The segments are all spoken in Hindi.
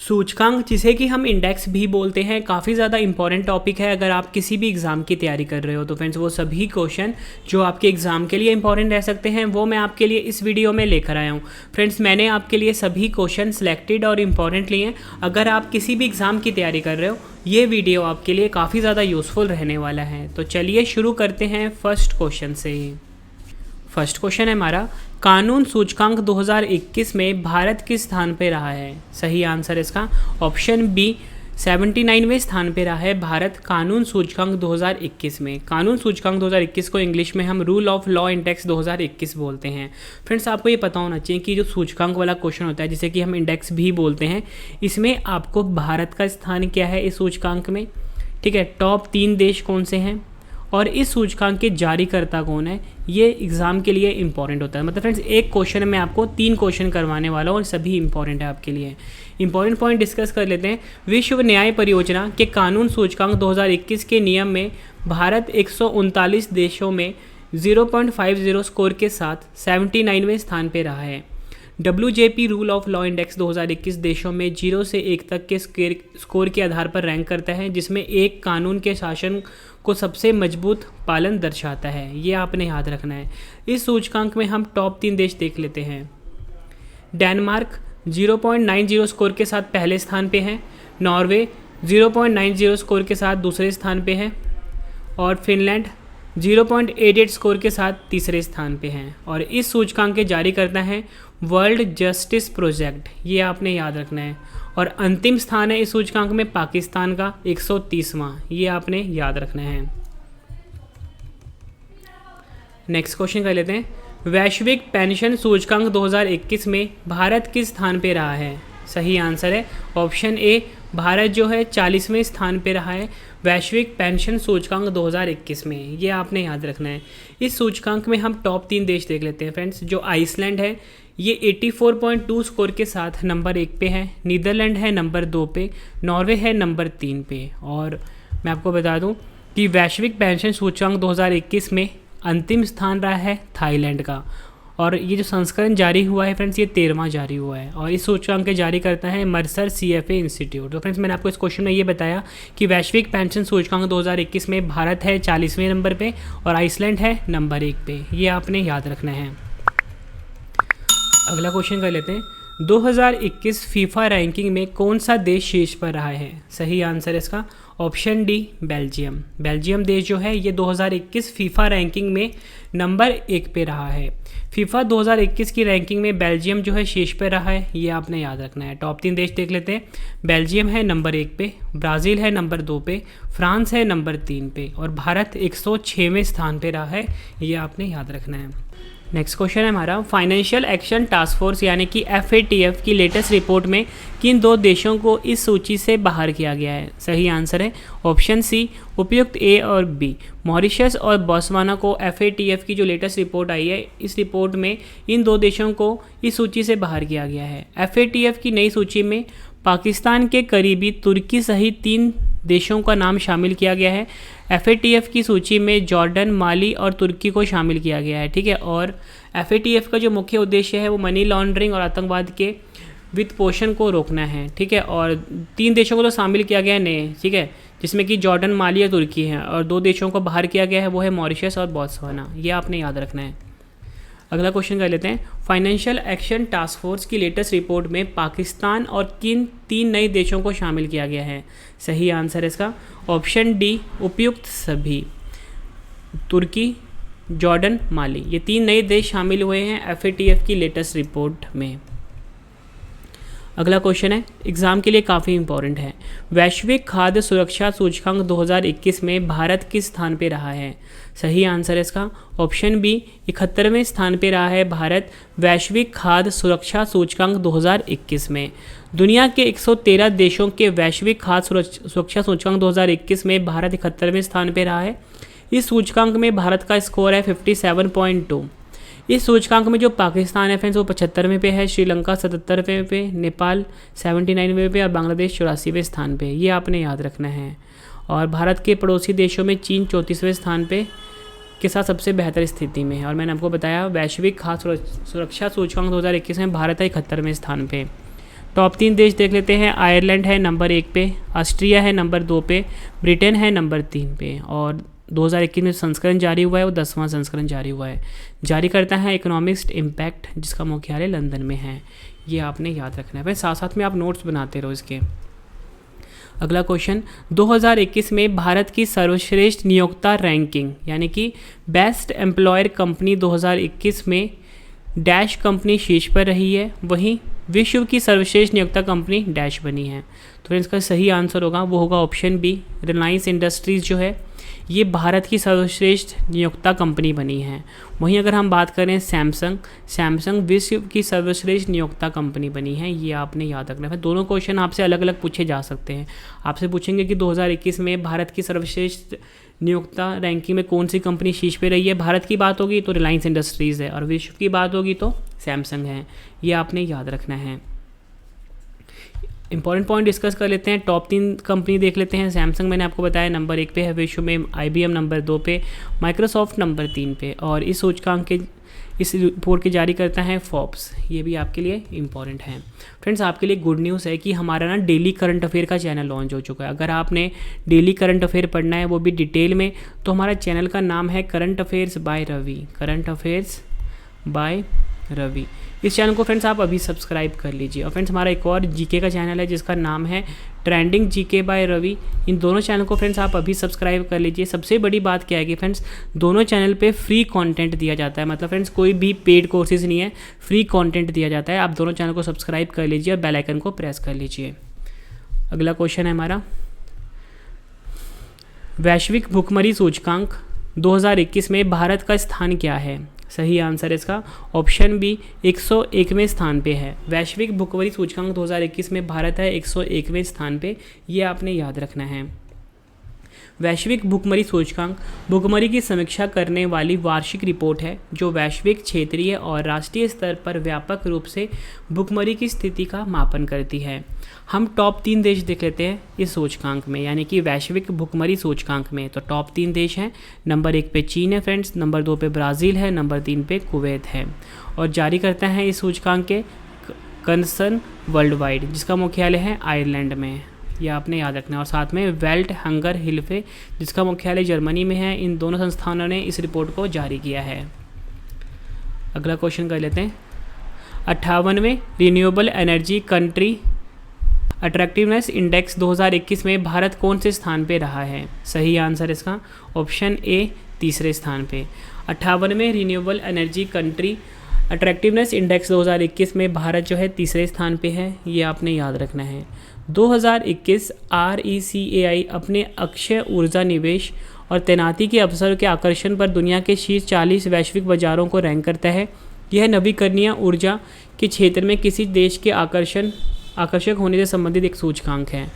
सूचकांक, जिसे कि हम इंडेक्स भी बोलते हैं, काफ़ी ज़्यादा इंपॉर्टेंट टॉपिक है अगर आप किसी भी एग्ज़ाम की तैयारी कर रहे हो। तो फ्रेंड्स, वो सभी क्वेश्चन जो आपके एग्ज़ाम के लिए इंपॉर्टेंट रह सकते हैं वो मैं आपके लिए इस वीडियो में लेकर आया हूँ। फ्रेंड्स, मैंने आपके लिए सभी क्वेश्चन सिलेक्टेड और इम्पॉर्टेंट लिए हैं। अगर आप किसी भी एग्ज़ाम की तैयारी कर रहे हो, ये वीडियो आपके लिए काफ़ी ज़्यादा यूज़फुल रहने वाला है। तो चलिए शुरू करते हैं फर्स्ट क्वेश्चन से। फर्स्ट क्वेश्चन है हमारा, कानून सूचकांक 2021 में भारत किस स्थान पे रहा है? सही आंसर इसका ऑप्शन बी, 79वें स्थान पे रहा है भारत कानून सूचकांक 2021 में। कानून सूचकांक 2021 को इंग्लिश में हम रूल ऑफ लॉ इंडेक्स 2021 बोलते हैं। फ्रेंड्स, आपको ये पता होना चाहिए कि जो सूचकांक वाला क्वेश्चन होता है, जिसे कि हम इंडेक्स भी बोलते हैं, इसमें आपको भारत का स्थान क्या है इस सूचकांक में, ठीक है, टॉप 3 देश कौन से हैं और इस सूचकांक के जारीकर्ता कौन है, ये एग्ज़ाम के लिए इंपॉर्टेंट होता है। मतलब फ्रेंड्स, एक क्वेश्चन में आपको 3 क्वेश्चन करवाने वाला हूँ और सभी इंपॉर्टेंट है आपके लिए। इंपॉर्टेंट पॉइंट डिस्कस कर लेते हैं। विश्व न्याय परियोजना के कानून सूचकांक 2021 के नियम में भारत 139 देशों में 0.50 स्कोर के साथ 79वें स्थान पर रहा है। WJP rule of law index 2021 देशों में 0 से 1 तक के स्कोर के आधार पर रैंक करता है, जिसमें 1 कानून के शासन को सबसे मजबूत पालन दर्शाता है। ये आपने याद रखना है। इस सूचकांक में हम टॉप 3 देश देख लेते हैं। डेनमार्क 0.90 स्कोर के साथ पहले स्थान पे है, नॉर्वे 0.90 स्कोर के साथ दूसरे स्थान पे है और फिनलैंड 0.88 स्कोर के साथ तीसरे स्थान पे हैं। और इस सूचकांक के जारी करता है वर्ल्ड जस्टिस प्रोजेक्ट, ये आपने याद रखना है। और अंतिम स्थान है इस सूचकांक में पाकिस्तान का 130वां, ये आपने याद रखना है। नेक्स्ट क्वेश्चन कर लेते हैं। वैश्विक पेंशन सूचकांक 2021 में भारत किस स्थान पे रहा है? सही आंसर है ऑप्शन ए, भारत जो है 40वें स्थान पे रहा है वैश्विक पेंशन सूचकांक 2021 में। ये आपने याद रखना है। इस सूचकांक में हम टॉप 3 देश देख लेते हैं फ्रेंड्स। जो आइसलैंड है, ये 84.2 स्कोर के साथ नंबर 1 पे है। नीदरलैंड है नंबर 2 पे। नॉर्वे है नंबर 3 पे। और मैं आपको बता दूं कि वैश्विक पेंशन सूचकांक 2021 में अंतिम स्थान रहा है थाईलैंड का। और ये जो संस्करण जारी हुआ है फ्रेंड्स, ये 13वां जारी हुआ है और इस सूचकांक के जारी करता है मर्सर CFA इंस्टीट्यूट। तो फ्रेंड्स, मैंने आपको इस क्वेश्चन में ये बताया कि वैश्विक पेंशन सूचकांक 2021 में भारत है 40वें नंबर पे और आइसलैंड है नंबर 1 पे। ये आपने याद रखना है। अगला क्वेश्चन कर लेते हैं। 2021 फीफा रैंकिंग में कौन सा देश शीर्ष पर रहा है? सही आंसर इसका ऑप्शन डी, बेल्जियम। बेल्जियम देश जो है ये 2021 फीफा रैंकिंग में नंबर 1 पे रहा है। फीफा 2021 की रैंकिंग में बेल्जियम जो है शीर्ष पे रहा है, ये आपने याद रखना है। टॉप 3 देश देख लेते हैं। बेल्जियम है नंबर 1 पे, ब्राज़ील है नंबर 2 पे, फ्रांस है नंबर 3 पे और भारत 106वें स्थान पे रहा है। ये आपने याद रखना है। नेक्स्ट क्वेश्चन है हमारा, फाइनेंशियल एक्शन टास्क फोर्स यानी कि FATF की लेटेस्ट रिपोर्ट में किन 2 देशों को इस सूची से बाहर किया गया है? सही आंसर है ऑप्शन सी, उपयुक्त A और B। मॉरिशस और बोत्सवाना को FATF की जो लेटेस्ट रिपोर्ट आई है, इस रिपोर्ट में इन 2 देशों को इस सूची से बाहर किया गया है। FATF की नई सूची में पाकिस्तान के करीबी तुर्की सहित 3 देशों का नाम शामिल किया गया है। FATF की सूची में जॉर्डन, माली और तुर्की को शामिल किया गया है, ठीक है। और FATF का जो मुख्य उद्देश्य है वो मनी लॉन्ड्रिंग और आतंकवाद के वित्त पोषण को रोकना है, ठीक है। और 3 देशों को तो शामिल किया गया है नए, ठीक है, जिसमें कि जॉर्डन, माली और तुर्की हैं। और 2 देशों को बाहर किया गया है, वो है मॉरिशस और बोत्सवाना। ये आपने याद रखना है। अगला क्वेश्चन कर लेते हैं। फाइनेंशियल एक्शन टास्क फोर्स की लेटेस्ट रिपोर्ट में पाकिस्तान और किन 3 नए देशों को शामिल किया गया है? सही आंसर इसका ऑप्शन डी, उपयुक्त सभी। तुर्की, जॉर्डन, माली, ये 3 नए देश शामिल हुए हैं FATF की लेटेस्ट रिपोर्ट में। अगला क्वेश्चन है, एग्जाम के लिए काफ़ी इंपॉर्टेंट है। वैश्विक खाद्य सुरक्षा सूचकांक 2021 में भारत किस स्थान पे रहा है? सही आंसर है इसका ऑप्शन बी, 71वें स्थान पे रहा है भारत वैश्विक खाद्य सुरक्षा सूचकांक 2021 में। दुनिया के 113 देशों के वैश्विक खाद्य सुरक्षा सूचकांक 2021 में भारत 71वें स्थान पे रहा है। इस सूचकांक में भारत का स्कोर है 57.2। इस सूचकांक में जो पाकिस्तान है फ्रेंड्स वो 75वें पे है, श्रीलंका 77वें पे, नेपाल 79वें पे और बांग्लादेश 84वें स्थान पे। ये आपने याद रखना है। और भारत के पड़ोसी देशों में चीन 34वें स्थान पे के साथ सबसे बेहतर स्थिति में है। और मैंने आपको बताया वैश्विक खाद्य सुरक्षा सूचकांक 2021 में भारत है 71वें स्थान पे। टॉप 3 देश देख लेते हैं। आयरलैंड है नंबर 1 पे, ऑस्ट्रिया है नंबर 2 पे, ब्रिटेन है नंबर 3 पे। और 2021 में संस्करण जारी हुआ है, वो 10वां संस्करण जारी हुआ है। जारी करता है इकोनॉमिक्स इम्पैक्ट, जिसका मुख्यालय लंदन में है। ये आपने याद रखना है। फिर साथ साथ में आप नोट्स बनाते रहो इसके। अगला क्वेश्चन, 2021 में भारत की सर्वश्रेष्ठ नियोक्ता रैंकिंग यानी कि बेस्ट एम्प्लॉयर कंपनी 2021 में डैश कंपनी शीर्ष पर रही है, वहीं विश्व की सर्वश्रेष्ठ नियोक्ता कंपनी डैश बनी है। तो इसका सही आंसर होगा वो होगा ऑप्शन बी, रिलायंस इंडस्ट्रीज़ जो है ये भारत की सर्वश्रेष्ठ नियोक्ता कंपनी बनी है। वहीं अगर हम बात करें सैमसंग विश्व की सर्वश्रेष्ठ नियोक्ता कंपनी बनी है। ये आपने याद रखना है। दोनों क्वेश्चन आपसे अलग अलग पूछे जा सकते हैं। आपसे पूछेंगे कि 2021 में भारत की सर्वश्रेष्ठ नियोक्ता रैंकिंग में कौन सी कंपनी शीर्ष पे रही है। भारत की बात होगी तो रिलायंस इंडस्ट्रीज़ है और विश्व की बात होगी तो सैमसंग है। ये आपने याद रखना है। इंपॉर्टेंट पॉइंट डिस्कस कर लेते हैं। टॉप 3 कंपनी देख लेते हैं। सैमसंग मैंने आपको बताया नंबर 1 पे है विश्व में, IBM नंबर 2 पे, माइक्रोसॉफ्ट नंबर 3 पे। और इस सूचकांक के इस रिपोर्ट के जारी करता है फोर्ब्स। ये भी आपके लिए इंपॉर्टेंट है। फ्रेंड्स आपके लिए गुड न्यूज़ है कि हमारा ना डेली करंट अफेयर का चैनल लॉन्च हो चुका है। अगर आपने डेली करंट अफेयर पढ़ना है वो भी डिटेल में, तो हमारा चैनल का नाम है current affairs by Ravi, current affairs by Ravi. इस चैनल को फ्रेंड्स आप अभी सब्सक्राइब कर लीजिए। और फ्रेंड्स हमारा एक और जीके का चैनल है जिसका नाम है ट्रेंडिंग जीके बाय रवि। इन दोनों चैनल को फ्रेंड्स आप अभी सब्सक्राइब कर लीजिए। सबसे बड़ी बात क्या है कि फ्रेंड्स दोनों चैनल पे फ्री कंटेंट दिया जाता है। मतलब फ्रेंड्स कोई भी पेड कोर्सेज नहीं है, फ्री कंटेंट दिया जाता है। आप दोनों चैनल को सब्सक्राइब कर लीजिए और बेल आइकन को प्रेस कर लीजिए। अगला क्वेश्चन है हमारा, वैश्विक भुखमरी सूचकांक 2021 में भारत का स्थान क्या है। सही आंसर इसका ऑप्शन बी 101वें स्थान पे है। वैश्विक भुखमरी सूचकांक 2021 में भारत है 101वें स्थान पे। ये आपने याद रखना है। वैश्विक भुखमरी सूचकांक भुखमरी की समीक्षा करने वाली वार्षिक रिपोर्ट है जो वैश्विक, क्षेत्रीय और राष्ट्रीय स्तर पर व्यापक रूप से भुखमरी की स्थिति का मापन करती है। हम टॉप 3 देश देख लेते हैं इस सूचकांक में, यानी कि वैश्विक भुखमरी सूचकांक में। तो टॉप 3 देश हैं। नंबर 1 पे चीन है फ्रेंड्स, नंबर 2 पे ब्राज़ील है, नंबर 3 पे कुवैत है। और जारी करता है इस सूचकांक के कंसर्न वर्ल्ड वाइड, जिसका मुख्यालय है आयरलैंड में। यह आपने याद रखना है। और साथ में वेल्ट हंगर हिल्फे, जिसका मुख्यालय जर्मनी में है। इन दोनों संस्थानों ने इस रिपोर्ट को जारी किया है। अगला क्वेश्चन कर लेते हैं, 58वें renewable energy country attractiveness index 2021 में भारत कौन से स्थान पे रहा है। सही आंसर इसका ऑप्शन ए, तीसरे स्थान पे। 58वें renewable energy country attractiveness index 2021 में भारत जो है तीसरे स्थान पे है। ये आपने याद रखना है। 2021 RECAI अपने अक्षय ऊर्जा निवेश और तैनाती के अवसर के आकर्षण पर दुनिया के शीर्ष 40 वैश्विक बाजारों को रैंक करता है। यह नवीकरणीय ऊर्जा के क्षेत्र में किसी देश के आकर्षक होने से संबंधित एक सूचकांक है।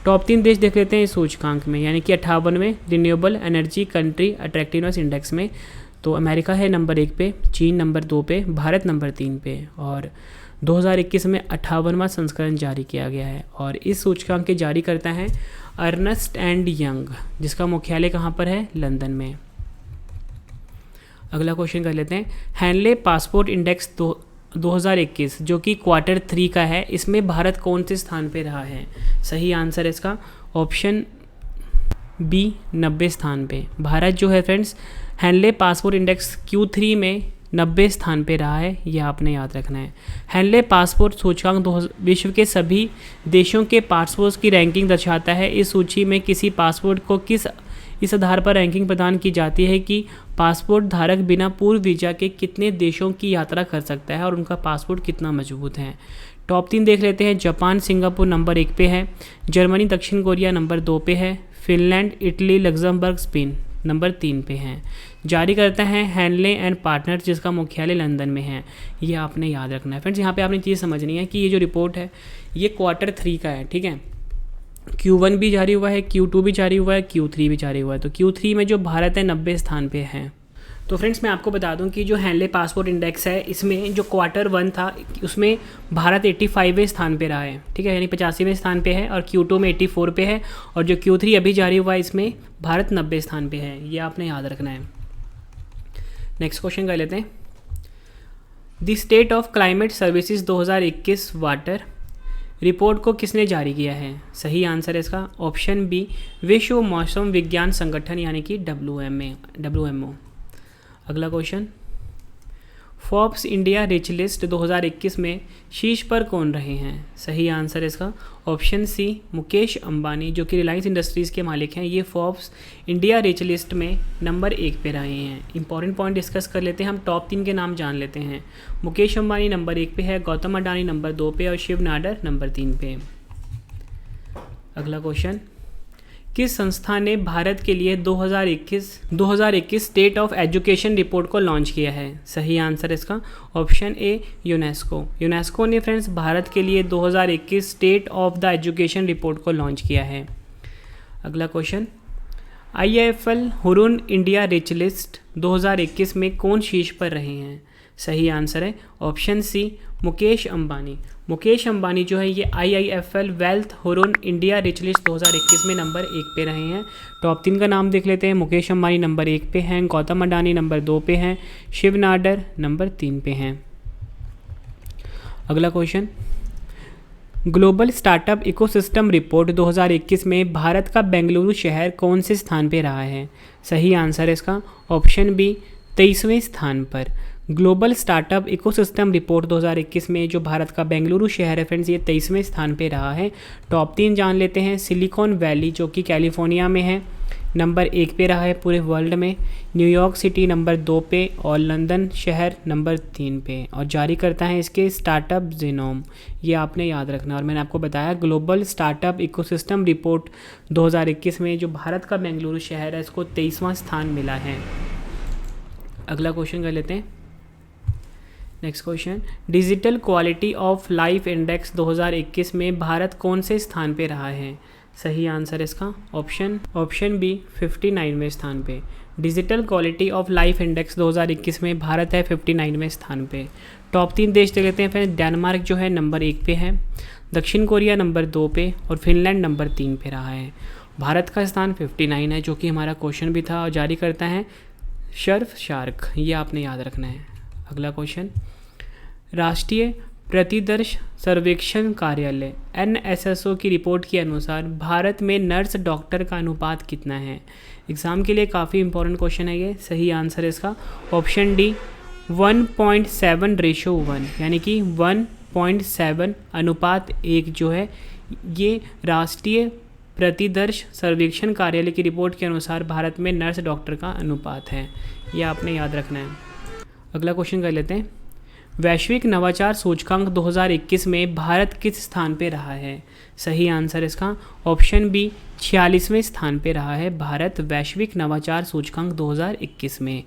टॉप 3 देश देख लेते हैं इस सूचकांक में, यानी कि 58वें renewable energy country attractiveness index में। तो अमेरिका है नंबर 1 पे, चीन नंबर 2 पे, भारत नंबर 3 पे। और 2021 में 58वां संस्करण जारी किया गया है। और इस सूचकांक के जारी करता है अर्नेस्ट एंड यंग, जिसका मुख्यालय कहाँ पर है, लंदन में। अगला क्वेश्चन कर लेते हैं, हैनले पासपोर्ट इंडेक्स 2021 जो कि Q3 का है, इसमें भारत कौन से स्थान पे रहा है। सही आंसर इसका ऑप्शन बी, 90 स्थान पे। भारत जो है friends Henle passport index Q3 में 90 स्थान पे रहा है। यह आपने याद रखना है। हैनले पासपोर्ट सूचकांक विश्व के सभी देशों के पासपोर्ट्स की रैंकिंग दर्शाता है। इस सूची में किसी पासपोर्ट को इस आधार पर रैंकिंग प्रदान की जाती है कि पासपोर्ट धारक बिना पूर्व वीज़ा के कितने देशों की यात्रा कर सकता है और उनका पासपोर्ट कितना मजबूत है। टॉप 3 देख लेते हैं, जापान सिंगापुर नंबर 1 पे है, जर्मनी दक्षिण कोरिया नंबर 2 पे है, Finland Italy Luxembourg Spain number 3 पे हैं। जारी करता है हैनले एंड पार्टनर्स, जिसका मुख्यालय लंदन में है। ये आपने याद रखना है। फ्रेंड्स यहाँ पे आपने चीज़ समझनी है कि ये जो रिपोर्ट है ये Q3 का है, ठीक है। Q1 भी जारी हुआ है, Q2 भी जारी हुआ है, Q3 भी जारी हुआ है। तो Q3 में जो भारत है 90 स्थान पे है। तो फ्रेंड्स मैं आपको बता दूं कि जो हैनले पासपोर्ट इंडेक्स है इसमें जो Q1 था उसमें भारत 85वें स्थान पे रहा है, ठीक है, यानी 85वें स्थान पे है। और Q2 में 84 पे है। और जो Q3 अभी जारी हुआ है इसमें भारत 90 स्थान पे है। ये आपने याद रखना है। नेक्स्ट क्वेश्चन कर लेते हैं, the state of climate services 2021 water report को किसने जारी किया है? सही आंसर है इसका ऑप्शन बी, विश्व मौसम विज्ञान संगठन यानी कि WMO। अगला question, Forbes India rich list 2021 में शीर्ष पर कौन रहे हैं? सही आंसर है इसका ऑप्शन सी, मुकेश अंबानी, जो कि रिलायंस इंडस्ट्रीज़ के मालिक हैं। ये फोर्ब्स इंडिया रिच लिस्ट में नंबर 1 पे रहे हैं। इंपॉर्टेंट पॉइंट डिस्कस कर लेते हैं, हम टॉप 3 के नाम जान लेते हैं। मुकेश अंबानी नंबर 1 पे है, गौतम अडानी नंबर 2 पे और शिव नाडर नंबर 3 पे। अगला क्वेश्चन, किस संस्था ने भारत के लिए 2021 स्टेट ऑफ एजुकेशन रिपोर्ट को लॉन्च किया है? सही आंसर इसका ऑप्शन ए, यूनेस्को ने फ्रेंड्स भारत के लिए 2021 state of the education report को लॉन्च किया है। अगला question, IIFL Hurun India rich list 2021 में कौन शीर्ष पर रहे हैं? सही आंसर है ऑप्शन सी, मुकेश अंबानी। मुकेश अंबानी जो है ये IIFL wealth Hurun India rich list 2021 में नंबर 1 पे रहे हैं। टॉप 3 का नाम देख लेते हैं। मुकेश अंबानी नंबर 1 पे हैं, गौतम अडानी नंबर 2 पे हैं, शिव नाडर नंबर 3 पे हैं। अगला question, global startup ecosystem report 2021 में भारत का बेंगलुरु शहर कौन से स्थान पे रहा है? सही आंसर है इसका ऑप्शन बी, 23वें स्थान पर। ग्लोबल स्टार्टअप इकोसिस्टम रिपोर्ट 2021 में जो भारत का बेंगलुरु शहर है फ्रेंड्स, ये 23वें स्थान पे रहा है। टॉप 3 जान लेते हैं। सिलिकॉन वैली जो कि कैलिफोर्निया में है, नंबर 1 पे रहा है पूरे वर्ल्ड में। न्यूयॉर्क सिटी नंबर 2 पे और लंदन शहर नंबर 3 पे। और जारी करता है इसके स्टार्टअप जीनोम, ये आपने याद रखना। और मैंने आपको बताया ग्लोबल स्टार्टअप इकोसिस्टम रिपोर्ट 2021 में जो भारत का बेंगलुरु शहर है इसको 23वां स्थान मिला है। अगला क्वेश्चन कर लेते हैं। Next question, digital quality of life index 2021 में भारत कौन से स्थान पे रहा है? सही आंसर इसका ऑप्शन बी, 59वें स्थान पे। Digital quality of life index 2021 में भारत है 59वें स्थान पे। टॉप 3 देश देख लेते हैं फिर। डेनमार्क जो है नंबर 1 पे है, दक्षिण कोरिया नंबर 2 पे और फिनलैंड नंबर 3 पे रहा है। भारत का स्थान 59 है, जो कि हमारा क्वेश्चन भी था। और जारी करता है शर्फ शार्क, ये आपने याद रखना है। अगला क्वेश्चन, राष्ट्रीय प्रतिदर्श सर्वेक्षण कार्यालय NSSO की रिपोर्ट के अनुसार भारत में नर्स डॉक्टर का अनुपात कितना है? एग्ज़ाम के लिए काफ़ी इंपॉर्टेंट क्वेश्चन है ये। सही आंसर है इसका ऑप्शन डी, 1.7:1, यानी कि 1.7 अनुपात 1 जो है ये राष्ट्रीय प्रतिदर्श सर्वेक्षण कार्यालय की रिपोर्ट के अनुसार भारत में नर्स डॉक्टर का अनुपात है। ये आपने याद रखना है। अगला क्वेश्चन कर लेते हैं। वैश्विक नवाचार सूचकांक 2021 में भारत किस स्थान पे रहा है? सही आंसर इसका ऑप्शन बी, 46वें स्थान पे रहा है भारत वैश्विक नवाचार सूचकांक 2021 में।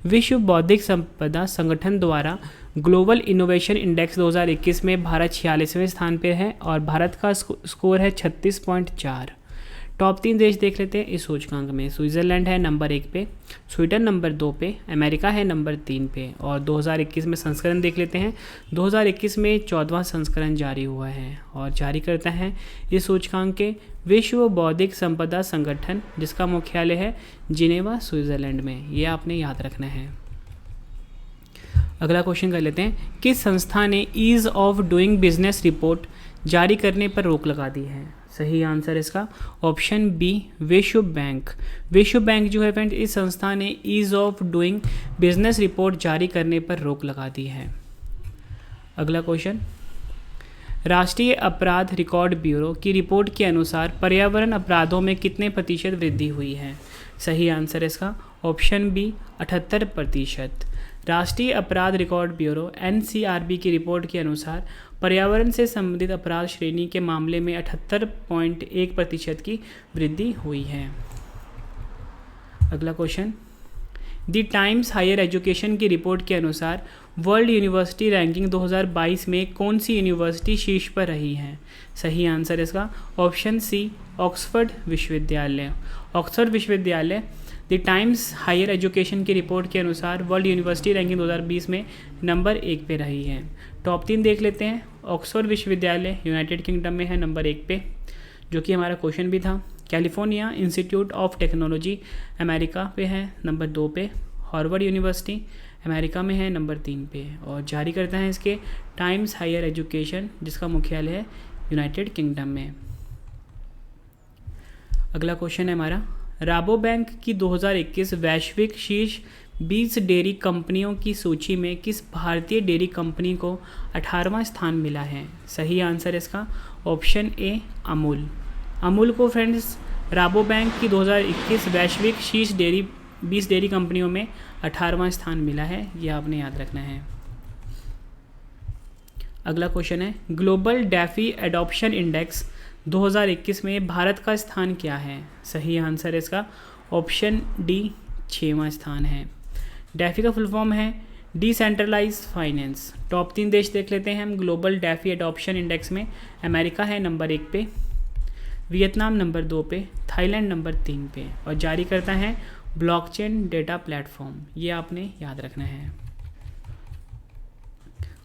विश्व बौद्धिक संपदा संगठन द्वारा ग्लोबल इनोवेशन इंडेक्स 2021 में भारत 46वें स्थान पे है और भारत का स्कोर है 36.4। टॉप 3 देश देख लेते हैं इस सूचकांक में। स्विट्ज़रलैंड है नंबर 1 पे, स्वीडन नंबर 2 पे, अमेरिका है नंबर 3 पे। और 2021 में संस्करण देख लेते हैं। 2021 में 14वां संस्करण जारी हुआ है और जारी करता है इस सूचकांक के विश्व बौद्धिक संपदा संगठन, जिसका मुख्यालय है जिनेवा स्विट्ज़रलैंड में। ये आपने याद रखना है। अगला क्वेश्चन कर लेते हैं। किस संस्था ने ease of doing business report जारी करने पर रोक लगा दी है? सही आंसर इसका ऑप्शन बी, विश्व बैंक। विश्व बैंक जो है फ्रेंड, इस संस्था ने ease of doing business report जारी करने पर रोक लगा दी है। अगला क्वेश्चन, राष्ट्रीय अपराध रिकॉर्ड ब्यूरो की रिपोर्ट के अनुसार पर्यावरण अपराधों में कितने प्रतिशत वृद्धि हुई है? सही आंसर इसका ऑप्शन बी, 78%। राष्ट्रीय अपराध रिकॉर्ड ब्यूरो NCRB की रिपोर्ट के अनुसार पर्यावरण से संबंधित अपराध श्रेणी के मामले में 78.1% की वृद्धि हुई है। अगला question, the Times Higher Education की रिपोर्ट के अनुसार वर्ल्ड यूनिवर्सिटी रैंकिंग 2022 में कौन सी यूनिवर्सिटी शीर्ष पर रही है? सही आंसर इसका ऑप्शन सी, ऑक्सफोर्ड विश्वविद्यालय। ऑक्सफोर्ड विश्वविद्यालय द टाइम्स हायर एजुकेशन की रिपोर्ट के अनुसार वर्ल्ड यूनिवर्सिटी रैंकिंग 2020 में नंबर 1 पे रही है। टॉप 3 देख लेते हैं। ऑक्सफोर्ड विश्वविद्यालय यूनाइटेड किंगडम में है नंबर 1 पे, जो कि हमारा क्वेश्चन भी था। California institute of technology America पे है नंबर 2 पे। हार्वर्ड यूनिवर्सिटी अमेरिका में है नंबर 3 पे। और जारी करता है इसके टाइम्स हायर एजुकेशन, जिसका मुख्यालय है यूनाइटेड किंगडम में। अगला क्वेश्चन है हमारा, राबोबैंक की 2021 वैश्विक शीर्ष 20 डेयरी कंपनियों की सूची में किस भारतीय डेयरी कंपनी को 18वां स्थान मिला है? सही आंसर इसका ऑप्शन ए अमूल। अमूल को फ्रेंड्स राबोबैंक की 2021 वैश्विक शीर्ष 20 डेयरी कंपनियों में 18वां स्थान मिला है, यह आपने याद रखना है। अगला क्वेश्चन है, ग्लोबल डैफी एडॉप्शन इंडेक्स 2021 में भारत का स्थान क्या है? सही आंसर इसका ऑप्शन डी 6वां स्थान है। डैफी का फुल फॉर्म है डिसेंट्रलाइज फाइनेंस। टॉप 3 देश देख लेते हैं हम ग्लोबल डैफी एडॉप्शन इंडेक्स में। अमेरिका है नंबर 1 पे, वियतनाम नंबर 2 पे, थाईलैंड नंबर 3 पे, और जारी करता है ब्लॉकचेन डेटा प्लेटफॉर्म। ये आपने याद रखना है।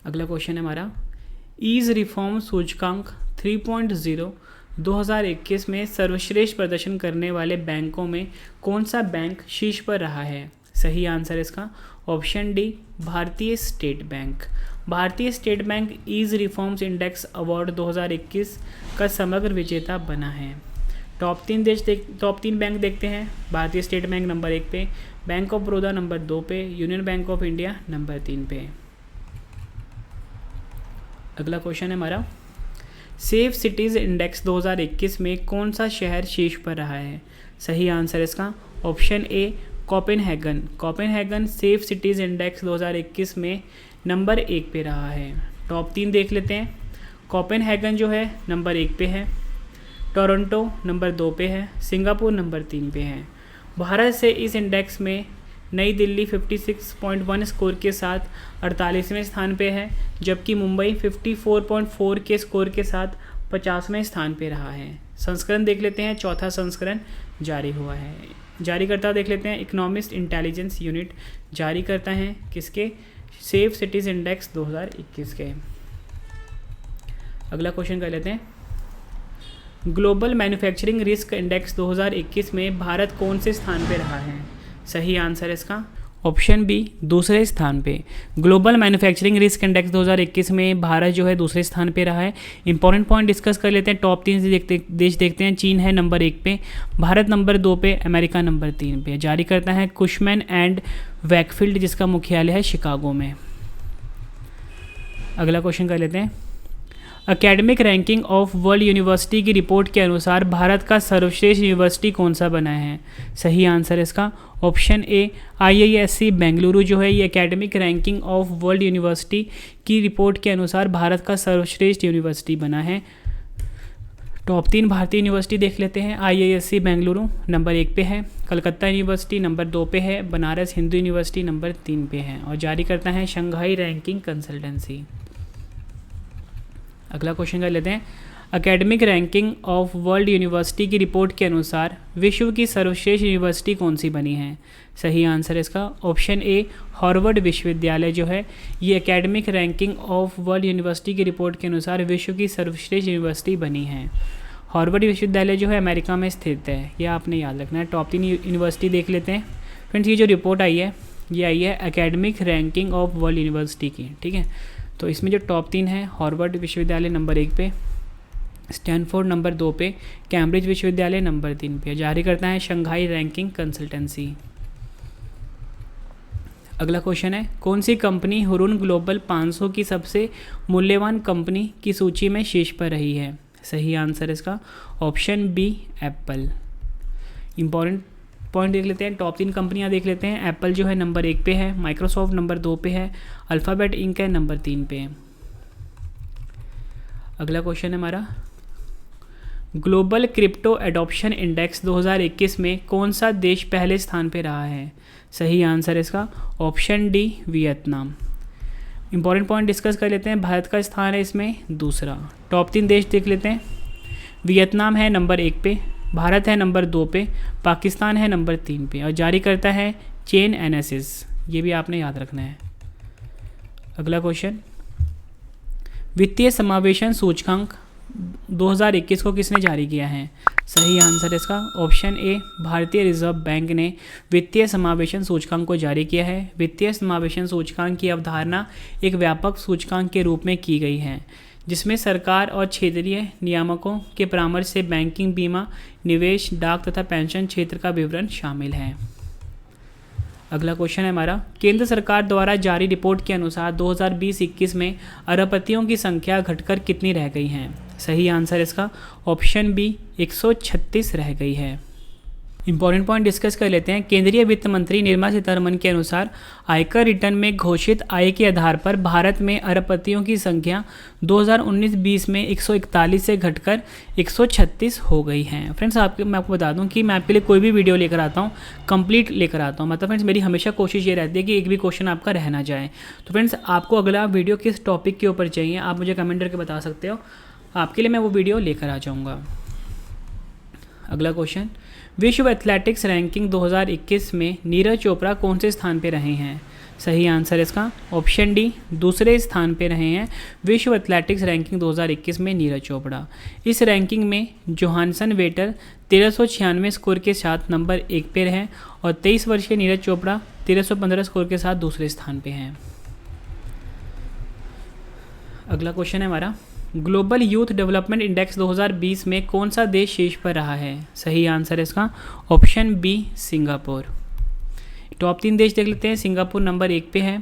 अगला क्वेश्चन है हमारा, ईज रिफॉर्म सूचकांक 3.0 2021 में सर्वश्रेष्ठ प्रदर्शन करने वाले बैंकों में कौन सा बैंक शीर्ष पर रहा है? सही आंसर इसका option D Bharatiya State Bank. Bharatiya State Bank ease reforms index award 2021 का समग्र विजेता बना है। टॉप 3 बैंक देखते हैं। भारतीय स्टेट बैंक नंबर 1 पे, बैंक ऑफ बड़ौदा नंबर 2 पे, union bank of India number 3 पे। अगला क्वेश्चन है हमारा, सेफ सिटीज़ इंडेक्स 2021 में कौन सा शहर शीर्ष पर रहा है? सही आंसर इसका ऑप्शन ए Copenhagen. Copenhagen safe cities index 2021 में नंबर 1 पे रहा है। टॉप 3 देख लेते हैं। कोपेनहेगन जो है नंबर 1 पे है, टोरंटो नंबर 2 पे है, सिंगापुर नंबर 3 पे है। भारत से इस इंडेक्स में नई दिल्ली 56.1 स्कोर के साथ 48वें स्थान पे है, जबकि मुंबई 54.4 के स्कोर के साथ 50वें स्थान पे रहा है। संस्करण देख लेते हैं, चौथा संस्करण जारी हुआ है। जारी करता देख लेते हैं, इकोनॉमिस्ट इंटेलिजेंस यूनिट जारी करता है किसके? सेफ सिटीज़ इंडेक्स 2021 के। अगला क्वेश्चन कर लेते हैं, ग्लोबल मैन्युफैक्चरिंग रिस्क इंडेक्स 2021 में भारत कौन से स्थान पे रहा है? सही आंसर इसका ऑप्शन बी दूसरे स्थान पे। ग्लोबल मैन्युफैक्चरिंग रिस्क इंडेक्स 2021 में भारत जो है दूसरे स्थान पे रहा है। इंपॉर्टेंट पॉइंट डिस्कस कर लेते हैं। टॉप 3 देश देखते हैं। चीन है नंबर 1 पे, भारत नंबर 2 पे, अमेरिका नंबर 3 पे। जारी करता है कुशमैन एंड वैकफील्ड, जिसका मुख्यालय है शिकागो में। अगला क्वेश्चन कर लेते हैं, academic ranking of world university की रिपोर्ट के अनुसार भारत का सर्वश्रेष्ठ यूनिवर्सिटी कौन सा बना है? सही आंसर इसका ऑप्शन ए IISc बेंगलुरु जो है ये academic ranking of world university की रिपोर्ट के अनुसार भारत का सर्वश्रेष्ठ यूनिवर्सिटी बना है। टॉप 3 भारतीय यूनिवर्सिटी देख लेते हैं। IISc बेंगलुरु नंबर 1 पे है, कलकत्ता यूनिवर्सिटी नंबर 2 पे है, बनारस हिंदू यूनिवर्सिटी नंबर 3 पे है, और जारी करता है शंघाई रैंकिंग कंसल्टेंसी। अगला क्वेश्चन कर लेते हैं, academic ranking of world university की रिपोर्ट के अनुसार विश्व की सर्वश्रेष्ठ यूनिवर्सिटी कौन सी बनी है? सही आंसर इसका ऑप्शन ए हार्वर्ड विश्वविद्यालय जो है ये academic ranking of world university की रिपोर्ट के अनुसार विश्व की सर्वश्रेष्ठ यूनिवर्सिटी बनी है। हार्वर्ड विश्वविद्यालय जो है अमेरिका में स्थित है, यह आपने याद रखना है। टॉप 3 यूनिवर्सिटी देख लेते हैं। फ्रेंड्स ये जो रिपोर्ट आई है ये आई है academic ranking of world university की, ठीक है। तो इसमें जो टॉप 3 है, हार्वर्ड विश्वविद्यालय नंबर 1 पे, स्टैनफोर्ड नंबर 2 पे, कैम्ब्रिज विश्वविद्यालय नंबर 3 पे। जारी करता है शंघाई रैंकिंग कंसल्टेंसी। अगला क्वेश्चन है, कौन सी कंपनी हुरुन ग्लोबल 500 की सबसे मूल्यवान कंपनी की सूची में शीर्ष पर रही है? सही आंसर इसका option B Apple. Important point देख लेते हैं। टॉप 3 कंपनियां देख लेते हैं। एप्पल जो है नंबर 1 पे है, माइक्रोसॉफ्ट नंबर 2 पे है, अल्फ़ाबेट इंक है नंबर 3 पे। अगला क्वेश्चन है हमारा, ग्लोबल क्रिप्टो एडॉप्शन इंडेक्स 2021 में कौन सा देश पहले स्थान पे रहा है? सही आंसर इसका option D Vietnam. Important point discuss कर लेते हैं। भारत का स्थान है इसमें दूसरा। टॉप 3 देश देख लेते हैं। वियतनाम है नंबर 1 पे, भारत है नंबर 2 पे, पाकिस्तान है नंबर 3 पे, और जारी करता है चेन एनालिसिस। ये भी आपने याद रखना है। अगला क्वेश्चन, वित्तीय समावेशन सूचकांक 2021 को किसने जारी किया है? सही आंसर इसका ऑप्शन ए भारतीय रिजर्व बैंक ने वित्तीय समावेशन सूचकांक को जारी किया है। वित्तीय समावेशन सूचकांक की अवधारणा एक व्यापक सूचकांक के रूप में की गई है जिसमें सरकार और क्षेत्रीय नियामकों के परामर्श से बैंकिंग, बीमा, निवेश, डाक तथा पेंशन क्षेत्र का विवरण शामिल है। अगला क्वेश्चन है हमारा, केंद्र सरकार द्वारा जारी रिपोर्ट के अनुसार 2020-21 में अरबपतियों की संख्या घटकर कितनी रह गई है? सही आंसर इसका ऑप्शन बी 136 रह गई है। इंपॉर्टेंट पॉइंट डिस्कस कर लेते हैं। केंद्रीय वित्त मंत्री निर्मला सीतारमण के अनुसार आयकर रिटर्न में घोषित आय के आधार पर भारत में अरबपतियों की संख्या 2019-20 में 141 से घटकर 136 हो गई है। फ्रेंड्स मैं आपको बता दूं कि मैं आपके लिए कोई भी वीडियो लेकर आता हूं कंप्लीट लेकर आता हूं। मतलब फ्रेंड्स मेरी हमेशा कोशिश ये रहती है कि एक भी क्वेश्चन आपका रह ना जाए। तो फ्रेंड्स आपको अगला वीडियो किस टॉपिक के ऊपर चाहिए आप मुझे कमेंट करके बता सकते हो, आपके लिए मैं वो वीडियो लेकर आ जाऊँगा। अगला क्वेश्चन, विश्व एथलेटिक्स रैंकिंग 2021 में नीरज चोपड़ा कौन से स्थान पे रहे हैं? सही आंसर इसका ऑप्शन डी दूसरे स्थान पे रहे हैं विश्व एथलेटिक्स रैंकिंग 2021 में नीरज चोपड़ा। इस रैंकिंग में जोहानसन वेटर 1396 स्कोर के साथ नंबर 1 पे रहे और 23 वर्षीय नीरज चोपड़ा 1315 स्कोर के साथ दूसरे स्थान पे हैं। अगला क्वेश्चन है हमारा, ग्लोबल यूथ डेवलपमेंट इंडेक्स 2020 में कौन सा देश शीर्ष पर रहा है? सही आंसर इसका ऑप्शन बी सिंगापुर। टॉप 3 देश देख लेते हैं। सिंगापुर नंबर 1 पे है,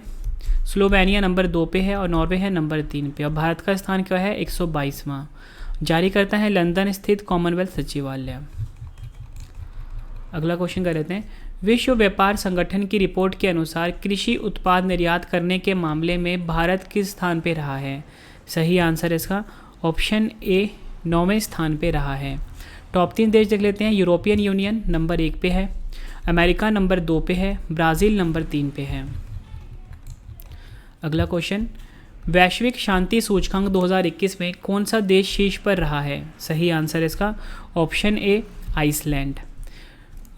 स्लोवेनिया नंबर 2 पे है और नॉर्वे है नंबर 3 पे। और भारत का स्थान क्या है? 122वां। जारी करता है लंदन स्थित कॉमनवेल्थ सचिवालय। अगला क्वेश्चन कर लेते हैं, विश्व व्यापार संगठन की रिपोर्ट के अनुसार कृषि उत्पाद निर्यात करने के मामले में भारत किस स्थान पे रहा है? सही आंसर इसका ऑप्शन ए 9वें स्थान पे रहा है। टॉप 3 देश देख लेते हैं। यूरोपियन यूनियन नंबर 1 पे है, अमेरिका नंबर 2 पे है, ब्राज़ील नंबर 3 पे है। अगला क्वेश्चन, वैश्विक शांति सूचकांक 2021 में कौन सा देश शीर्ष पर रहा है? सही आंसर इसका option A Iceland.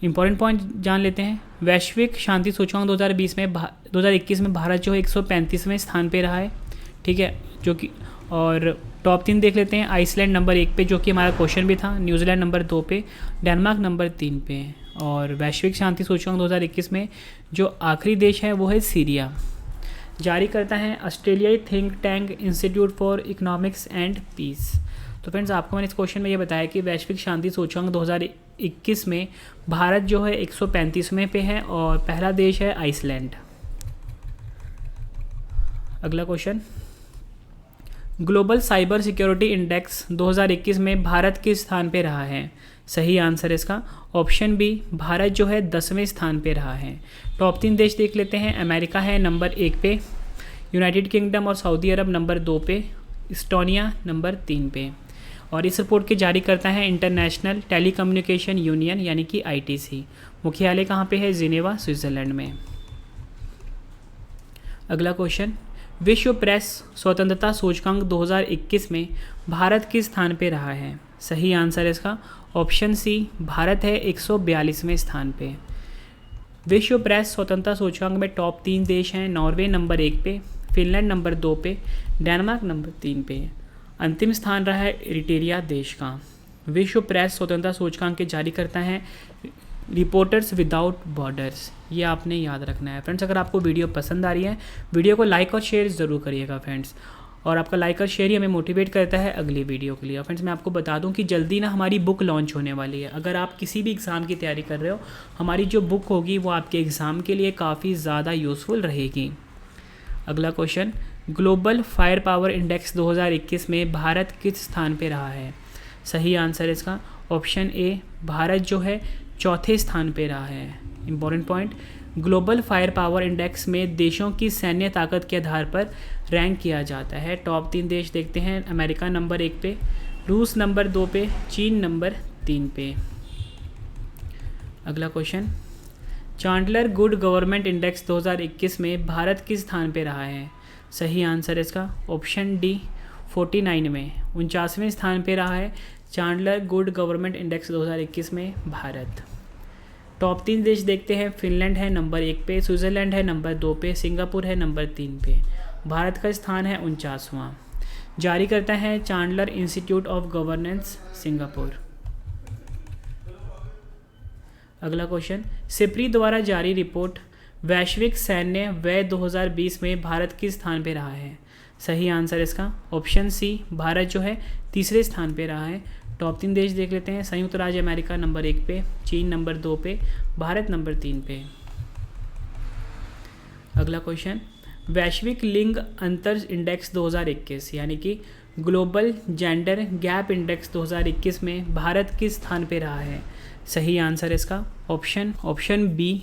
Important point जान लेते हैं। वैश्विक शांति सूचकांक 2021 में भारत जो है 135वें स्थान पे रहा है, ठीक है, जो कि और टॉप 3 देख लेते हैं। आइसलैंड नंबर 1 पे जो कि हमारा क्वेश्चन भी था, न्यूजीलैंड नंबर 2 पे, डेनमार्क नंबर 3 पे। और वैश्विक शांति सूचकांक 2021 में जो आखिरी देश है वो है सीरिया। जारी करता है ऑस्ट्रेलियाई think tank Institute for Economics and Peace. तो फ्रेंड्स आपको मैंने इस क्वेश्चन में ये बताया कि वैश्विक शांति सूचकांक 2021 में भारत जो है 135वें पे है और पहला देश है आइसलैंड। अगला question, global cyber security index 2021 में भारत किस स्थान पे रहा है? सही आंसर इसका ऑप्शन बी भारत जो है 10वें स्थान पे रहा है। टॉप 3 देश देख लेते हैं। अमेरिका है नंबर 1 पे, यूनाइटेड किंगडम और सऊदी अरब नंबर 2 पे, इस्टोनिया नंबर 3 पे। और इस रिपोर्ट की जारी करता है इंटरनेशनल टेलीकम्युनिकेशन यूनियन यानी कि ITC। मुख्यालय कहाँ पे है? जिनेवा स्विट्ज़रलैंड में। अगला क्वेश्चन, विश्व प्रेस स्वतंत्रता सूचकांक 2021 में भारत किस स्थान पे रहा है? सही आंसर इसका ऑप्शन सी भारत है 142वें स्थान पे। विश्व प्रेस स्वतंत्रता सूचकांक में टॉप 3 देश हैं। नॉर्वे नंबर 1 पे, फिनलैंड नंबर 2 पे, डेनमार्क नंबर 3 पे। अंतिम स्थान रहा है इरिट्रिया देश का। विश्व प्रेस स्वतंत्रता सूचकांक के जारी करता है रिपोर्टर्स विदाउट बॉर्डर्स। ये आपने याद रखना है फ्रेंड्स। अगर आपको वीडियो पसंद आ रही है, वीडियो को लाइक और शेयर ज़रूर करिएगा फ्रेंड्स। और आपका लाइक और शेयर ही हमें मोटिवेट करता है अगली वीडियो के लिए। और फ्रेंड्स मैं आपको बता दूं कि जल्दी ना हमारी बुक लॉन्च होने वाली है। अगर आप किसी भी एग्ज़ाम की तैयारी कर रहे हो, हमारी जो बुक होगी वो आपके एग्ज़ाम के लिए काफ़ी ज़्यादा यूज़फुल रहेगी। अगला question, global fire power index 2021 में भारत किस स्थान पर रहा है? सही आंसर इसका ऑप्शन ए भारत जो है 4थे स्थान पे रहा है। Important point, global fire power index में देशों की सैन्य ताकत के आधार पर रैंक किया जाता है। टॉप 3 देश देखते हैं। अमेरिका नंबर 1 पे, रूस नंबर 2 पे, चीन नंबर 3 पे। अगला question, Chandler good government index 2021 में भारत किस स्थान पे रहा है? सही आंसर इसका ऑप्शन डी 49 में 49वें स्थान पे रहा है चांडलर गुड गवर्नमेंट इंडेक्स 2021 में भारत। टॉप 3 देश देखते हैं। फिनलैंड है नंबर 1 पे, स्विट्ज़रलैंड है नंबर 2 पे, सिंगापुर है नंबर 3 पे। भारत का स्थान है 49वां। जारी करता है Chandler institute of governance Singapore. अगला क्वेश्चन, सिप्री द्वारा जारी रिपोर्ट वैश्विक सैन्य व्यय 2020 में भारत किस स्थान पे रहा है? सही आंसर इसका ऑप्शन सी, भारत जो है तीसरे स्थान पे रहा है। टॉप 3 देश देख लेते हैं। संयुक्त राज्य अमेरिका नंबर 1 पे, चीन नंबर 2 पे, भारत नंबर 3 पे। अगला क्वेश्चन, वैश्विक लिंग अंतर इंडेक्स 2021 यानी कि ग्लोबल जेंडर गैप इंडेक्स 2021 में भारत किस स्थान पे रहा है? सही आंसर इसका ऑप्शन बी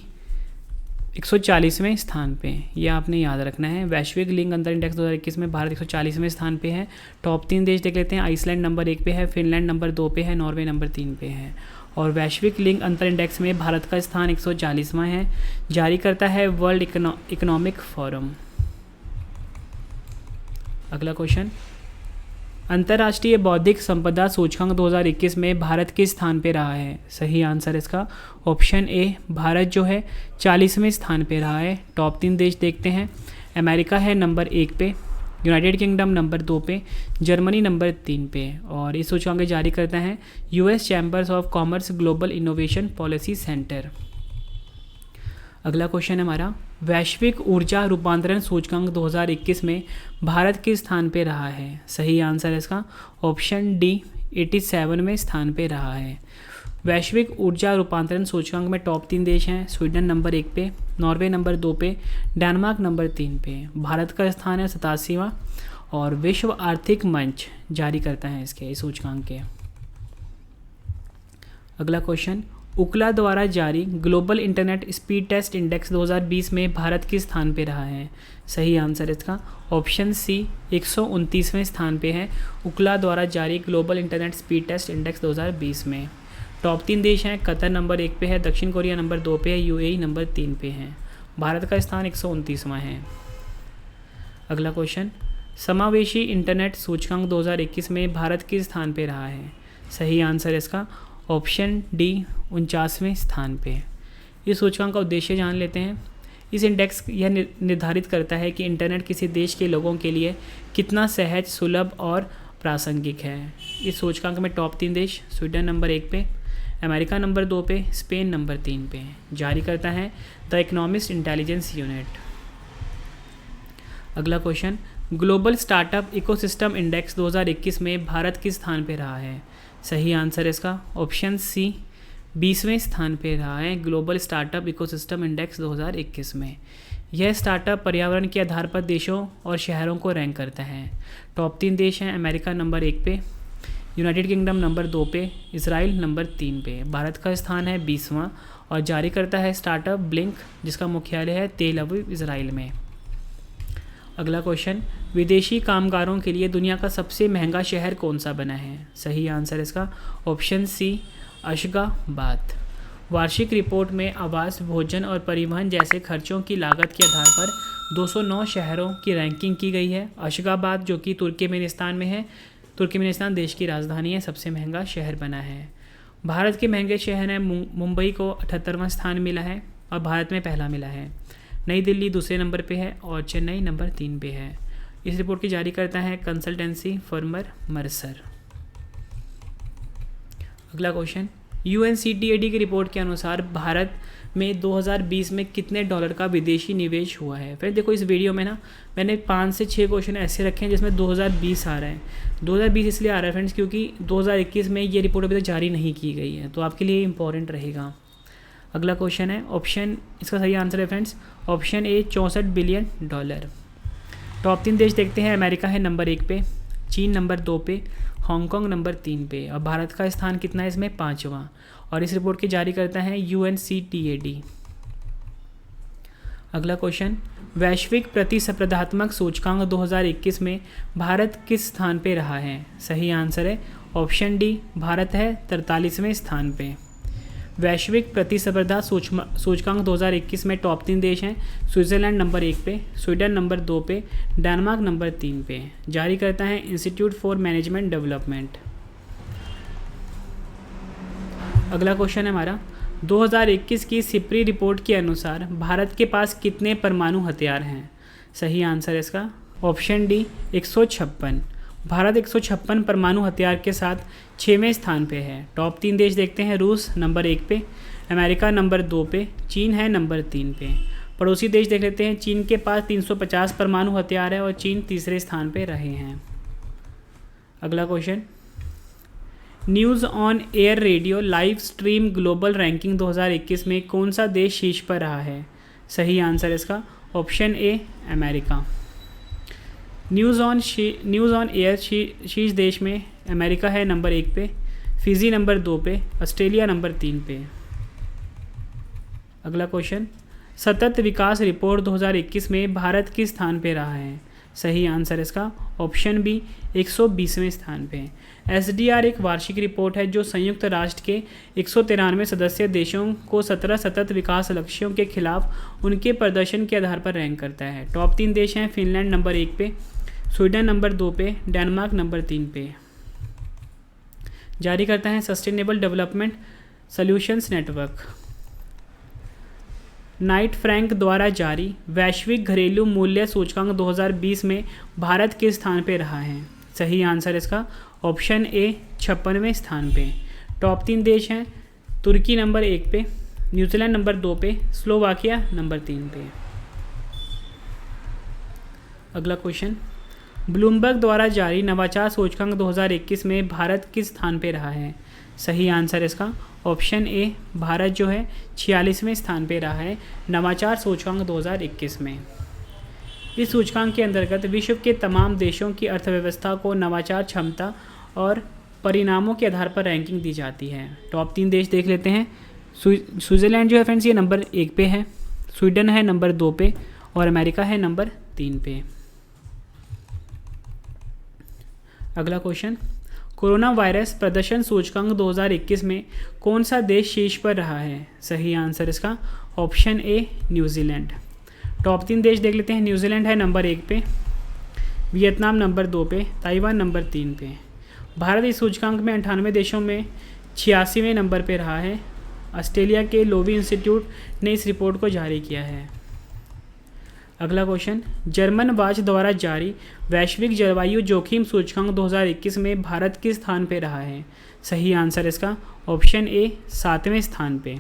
140वें स्थान पे। यह आपने याद रखना है। वैश्विक लिंग अंतर इंडेक्स 2021 में भारत 140वें स्थान पे है। टॉप 3 देश देख लेते हैं। आइसलैंड नंबर 1 पे है, फिनलैंड नंबर 2 पे है, नॉर्वे नंबर 3 पे है। और वैश्विक लिंग अंतर इंडेक्स में भारत का स्थान 140वां है। जारी करता है वर्ल्ड इकोनॉमिक फोरम। अगला क्वेश्चन, अंतर्राष्ट्रीय बौद्धिक संपदा सूचकांक 2021 में भारत किस स्थान पे रहा है? सही आंसर इसका ऑप्शन ए, भारत जो है 40वें स्थान पे रहा है। टॉप 3 देश देखते हैं। अमेरिका है नंबर 1 पे, यूनाइटेड किंगडम नंबर 2 पे, जर्मनी नंबर 3 पे। और इस सूचकांक जारी करता है US chambers of commerce global innovation policy centre. अगला क्वेश्चन है हमारा, वैश्विक ऊर्जा रूपांतरण सूचकांक 2021 में भारत किस स्थान पे रहा है? सही आंसर इसका ऑप्शन डी 87वें स्थान पे रहा है। वैश्विक ऊर्जा रूपांतरण सूचकांक में टॉप 3 देश हैं। स्वीडन नंबर 1 पे, नॉर्वे नंबर 2 पे, डेनमार्क नंबर 3 पे। भारत का स्थान है 87वां। और विश्व आर्थिक मंच जारी करता है इस सूचकांक के। अगला क्वेश्चन, उकला द्वारा जारी global internet speed test index 2020 में भारत किस स्थान पे रहा है? सही आंसर इसका ऑप्शन सी 129वें स्थान पे है। उकला द्वारा जारी global internet speed test index 2020 में टॉप 3 देश हैं। कतर नंबर 1 पे है, दक्षिण कोरिया नंबर 2 पे है, यूएई नंबर 3 पे है। भारत का स्थान 129वां है। अगला क्वेश्चन, समावेशी इंटरनेट सूचकांक 2021 में भारत किस स्थान पे रहा है? सही आंसर इसका ऑप्शन डी 49वें स्थान पे। इस सूचकांक का उद्देश्य जान लेते हैं। इस इंडेक्स यह निर्धारित करता है कि इंटरनेट किसी देश के लोगों के लिए कितना सहज, सुलभ और प्रासंगिक है। इस सूचकांक में टॉप 3 देश, स्वीडन नंबर 1 पे, अमेरिका नंबर 2 पे, स्पेन नंबर 3 पे। जारी करता है द इकोनॉमिस्ट इंटेलिजेंस यूनिट। अगला question, global startup ecosystem index 2021 में भारत किस स्थान पे रहा है? सही आंसर इसका ऑप्शन सी 20वें स्थान पे रहा है ग्लोबल स्टार्टअप इकोसिस्टम इंडेक्स 2021 में। यह स्टार्टअप पर्यावरण के आधार पर देशों और शहरों को रैंक करता है। टॉप 3 देश हैं। अमेरिका नंबर 1 पे, यूनाइटेड किंगडम नंबर 2 पे, इजराइल नंबर 3 पे। भारत का स्थान है 20वां और जारी करता है स्टार्टअप ब्लिंक, जिसका मुख्यालय है तेल अवीव इजराइल में। अगला क्वेश्चन, विदेशी कामगारों के लिए दुनिया का सबसे महंगा शहर कौन सा बना है? सही आंसर इसका ऑप्शन सी अशगाबाद। वार्षिक रिपोर्ट में आवास, भोजन और परिवहन जैसे खर्चों की लागत के आधार पर 209 शहरों की रैंकिंग की गई है। अशगाबाद जो कि तुर्कमेनिस्तान में है, तुर्कमेनिस्तान देश की राजधानी है, सबसे महंगा शहर बना है। भारत के महंगे शहर हैं, मुंबई को 78वां स्थान मिला है और भारत में पहला मिला है। नई दिल्ली दूसरे नंबर पे है और चेन्नई नंबर 3 पे है। इस रिपोर्ट की जारी करता है कंसल्टेंसी फर्म मर्सर। अगला क्वेश्चन, UNCTAD की रिपोर्ट के अनुसार भारत में 2020 में कितने डॉलर का विदेशी निवेश हुआ है? फिर देखो इस वीडियो में ना मैंने 5 से 6 क्वेश्चन ऐसे रखे हैं जिसमें 2020 आ रहा है। 2020 इसलिए आ रहा है फ्रेंड्स क्योंकि 2021 में ये रिपोर्ट अभी तक जारी नहीं की गई है, तो आपके लिए इंपॉर्टेंट रहेगा। अगला क्वेश्चन है ऑप्शन, इसका सही आंसर है friends option A 64 billion dollar. Top 3 देश देखते हैं। अमेरिका है नंबर 1 पे, चीन नंबर 2 पे, हांगकांग नंबर 3 पे और भारत का स्थान कितना है इसमें 5वां। और इस रिपोर्ट की जारी करता है UNCTAD। अगला क्वेश्चन, वैश्विक प्रतिस्पर्धात्मक सूचकांक 2021 में भारत किस स्थान पे रहा है? सही आंसर है ऑप्शन डी, भारत है 43वें स्थान पे। वैश्विक प्रतिस्पर्धा सूचकांक 2021 में टॉप 3 देश हैं। स्विट्ज़रलैंड नंबर 1 पे, स्वीडन नंबर 2 पे, डेनमार्क नंबर 3 पे। जारी करता है इंस्टीट्यूट फॉर मैनेजमेंट डेवलपमेंट। अगला क्वेश्चन है हमारा, 2021 की सिप्री रिपोर्ट के अनुसार भारत के पास कितने परमाणु हथियार हैं? सही आंसर है इसका ऑप्शन डी 156। भारत 156 परमाणु हथियार के साथ 6वें स्थान पे है। टॉप 3 देश देखते हैं। रूस नंबर 1 पे, अमेरिका नंबर 2 पे, चीन है नंबर 3 पे। पड़ोसी देश देख लेते हैं। चीन के पास 350 परमाणु हथियार है और चीन तीसरे स्थान पे रहे हैं। अगला question, news on air radio live stream global ranking 2021 में कौन सा देश शीर्ष पर रहा है? सही आंसर इसका option A America. News on air शीर्ष देश में अमेरिका है नंबर 1 पे, फिजी नंबर 2 पे, ऑस्ट्रेलिया नंबर 3 पे। अगला क्वेश्चन, सतत विकास रिपोर्ट 2021 में भारत किस स्थान पे रहा है? सही आंसर इसका ऑप्शन बी 120वें स्थान पे। SDR एक वार्षिक रिपोर्ट है जो संयुक्त राष्ट्र के 193 सदस्य देशों को 17 सतत विकास लक्ष्यों के खिलाफ उनके प्रदर्शन के आधार पर रैंक करता है। टॉप 3 देश हैं फिनलैंड नंबर 1 पे, स्वीडन नंबर 2 पे, डेनमार्क नंबर 3 पे। जारी करता है sustainable development solutions network. Knight Frank द्वारा जारी वैश्विक घरेलू मूल्य सूचकांक 2020 में भारत किस स्थान पे रहा है? सही आंसर इसका ऑप्शन ए 56वें स्थान पे। टॉप 3 देश हैं तुर्की नंबर 1 पे, न्यूजीलैंड नंबर 2 पे, स्लोवाकिया नंबर 3 पे। अगला क्वेश्चन, ब्लूमबर्ग द्वारा जारी नवाचार सूचकांक 2021 में भारत किस स्थान पे रहा है? सही आंसर इसका ऑप्शन ए भारत जो है 46वें स्थान पे रहा है नवाचार सूचकांक 2021 में। इस सूचकांक के अंतर्गत विश्व के तमाम देशों की अर्थव्यवस्था को नवाचार क्षमता और परिणामों के आधार पर रैंकिंग दी जाती है। टॉप 3 देश देख लेते हैं। स्विट्ज़रलैंड जो है फ्रेंड्स ये नंबर 1 पे है, स्वीडन है नंबर 2 पे और अमेरिका है नंबर 3 पे। अगला क्वेश्चन, कोरोना वायरस प्रदर्शन सूचकांक 2021 में कौन सा देश शीर्ष पर रहा है? सही आंसर इसका ऑप्शन ए न्यूजीलैंड। टॉप 3 देश देख लेते हैं। न्यूजीलैंड है नंबर 1 पे, वियतनाम नंबर 2 पे, ताइवान नंबर 3 पे। भारत इस सूचकांक में 98 देशों में 86वें नंबर पे रहा है। ऑस्ट्रेलिया के लोवी इंस्टीट्यूट ने इस रिपोर्ट को जारी किया है। अगला क्वेश्चन, जर्मन वाच द्वारा जारी वैश्विक जलवायु जोखिम सूचकांक 2021 में भारत किस स्थान पे रहा है? सही आंसर इसका ऑप्शन ए 7वें स्थान पे।